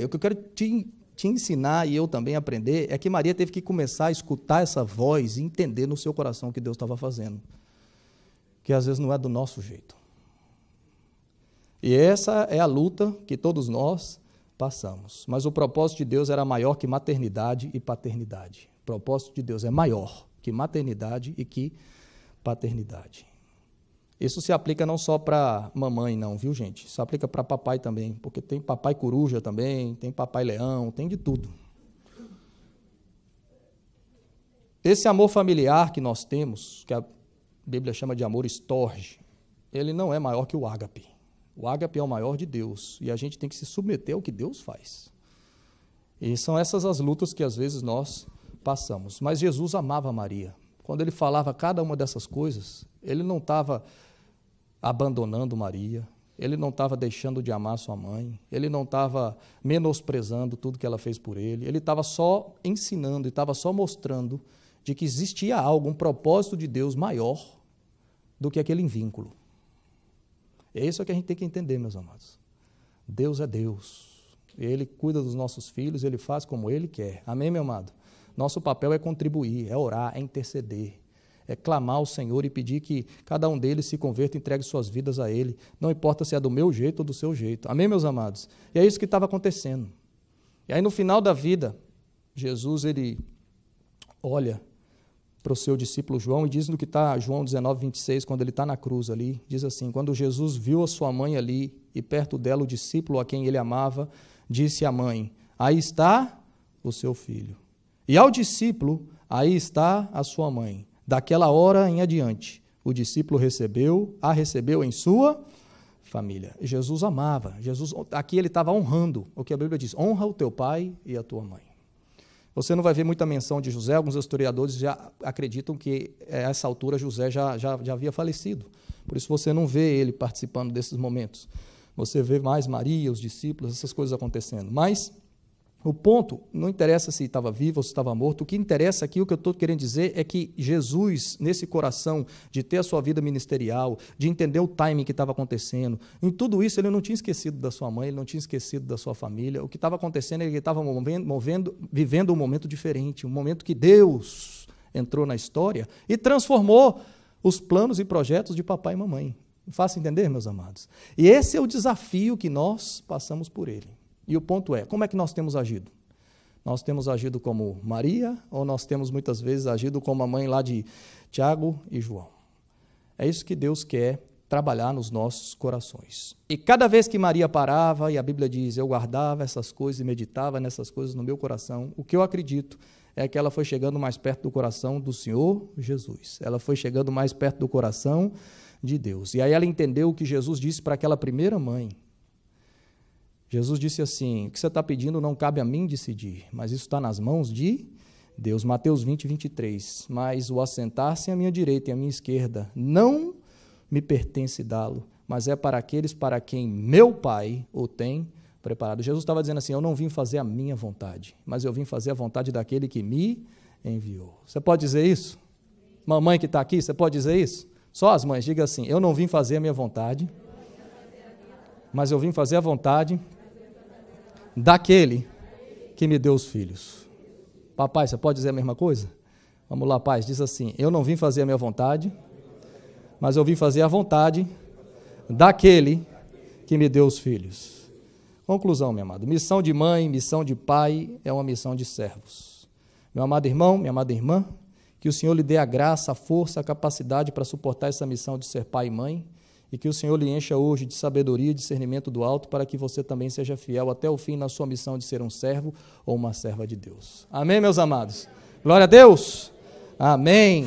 o que eu quero te ensinar e eu também aprender é que Maria teve que começar a escutar essa voz e entender no seu coração o que Deus estava fazendo. Que às vezes não é do nosso jeito. E essa é a luta que todos nós passamos. Mas o propósito de Deus era maior que maternidade e paternidade. O propósito de Deus é maior que maternidade e que paternidade. Isso se aplica não só para mamãe, não, viu, gente? Isso aplica para papai também, porque tem papai coruja também, tem papai leão, tem de tudo. Esse amor familiar que nós temos, que a Bíblia chama de amor estorge, ele não é maior que o ágape. O ágape é o maior de Deus, e a gente tem que se submeter ao que Deus faz. E são essas as lutas que às vezes nós passamos. Mas Jesus amava Maria. Quando ele falava cada uma dessas coisas, ele não estava abandonando Maria, ele não estava deixando de amar sua mãe, ele não estava menosprezando tudo que ela fez por ele estava só ensinando e estava só mostrando de que existia algo, um propósito de Deus maior do que aquele vínculo. É isso que a gente tem que entender, meus amados. Deus é Deus, Ele cuida dos nossos filhos, Ele faz como Ele quer. Amém, meu amado? Nosso papel é contribuir, é orar, é interceder, é clamar ao Senhor e pedir que cada um deles se converta e entregue suas vidas a Ele. Não importa se é do meu jeito ou do seu jeito. Amém, meus amados? E é isso que estava acontecendo. E aí, no final da vida, Jesus, ele olha para o seu discípulo João e diz no que está João 19:26, quando ele está na cruz ali, diz assim, quando Jesus viu a sua mãe ali e perto dela o discípulo a quem ele amava, disse à mãe, aí está o seu filho. E ao discípulo, aí está a sua mãe. Daquela hora em adiante, o discípulo a recebeu em sua família. Jesus amava. Jesus, aqui ele estava honrando o que a Bíblia diz, honra o teu pai e a tua mãe. Você não vai ver muita menção de José, alguns historiadores já acreditam que a essa altura José já havia falecido. Por isso você não vê ele participando desses momentos. Você vê mais Maria, os discípulos, essas coisas acontecendo. Mas O ponto, não interessa se estava vivo ou se estava morto, o que interessa aqui, o que eu estou querendo dizer é que Jesus, nesse coração de ter a sua vida ministerial, de entender o timing que estava acontecendo, em tudo isso ele não tinha esquecido da sua mãe, ele não tinha esquecido da sua família, o que estava acontecendo é que ele estava vivendo um momento diferente, um momento que Deus entrou na história e transformou os planos e projetos de papai e mamãe. Faça entender, meus amados? E esse é o desafio que nós passamos por ele. E o ponto é, como é que nós temos agido? Nós temos agido como Maria ou nós temos muitas vezes agido como a mãe lá de Tiago e João? É isso que Deus quer trabalhar nos nossos corações. E cada vez que Maria parava, e a Bíblia diz, eu guardava essas coisas e meditava nessas coisas no meu coração, o que eu acredito é que ela foi chegando mais perto do coração do Senhor Jesus. Ela foi chegando mais perto do coração de Deus. E aí ela entendeu o que Jesus disse para aquela primeira mãe. Jesus disse assim, o que você está pedindo não cabe a mim decidir, mas isso está nas mãos de Deus. Mateus 20, 23. Mas o assentar-se à minha direita e à minha esquerda não me pertence dá-lo, mas é para aqueles para quem meu Pai o tem preparado. Jesus estava dizendo assim, eu não vim fazer a minha vontade, mas eu vim fazer a vontade daquele que me enviou. Você pode dizer isso? Mamãe que está aqui, você pode dizer isso? Só as mães, diga assim, eu não vim fazer a minha vontade, mas eu vim fazer a vontade daquele que me deu os filhos. Papai, você pode dizer a mesma coisa? Vamos lá, pai, diz assim, eu não vim fazer a minha vontade, mas eu vim fazer a vontade daquele que me deu os filhos. Conclusão, meu amado, missão de mãe, missão de pai é uma missão de servos. Meu amado irmão, minha amada irmã, que o Senhor lhe dê a graça, a força, a capacidade para suportar essa missão de ser pai e mãe, e que o Senhor lhe encha hoje de sabedoria e discernimento do alto, para que você também seja fiel até o fim na sua missão de ser um servo ou uma serva de Deus. Amém, meus amados? Glória a Deus! Amém!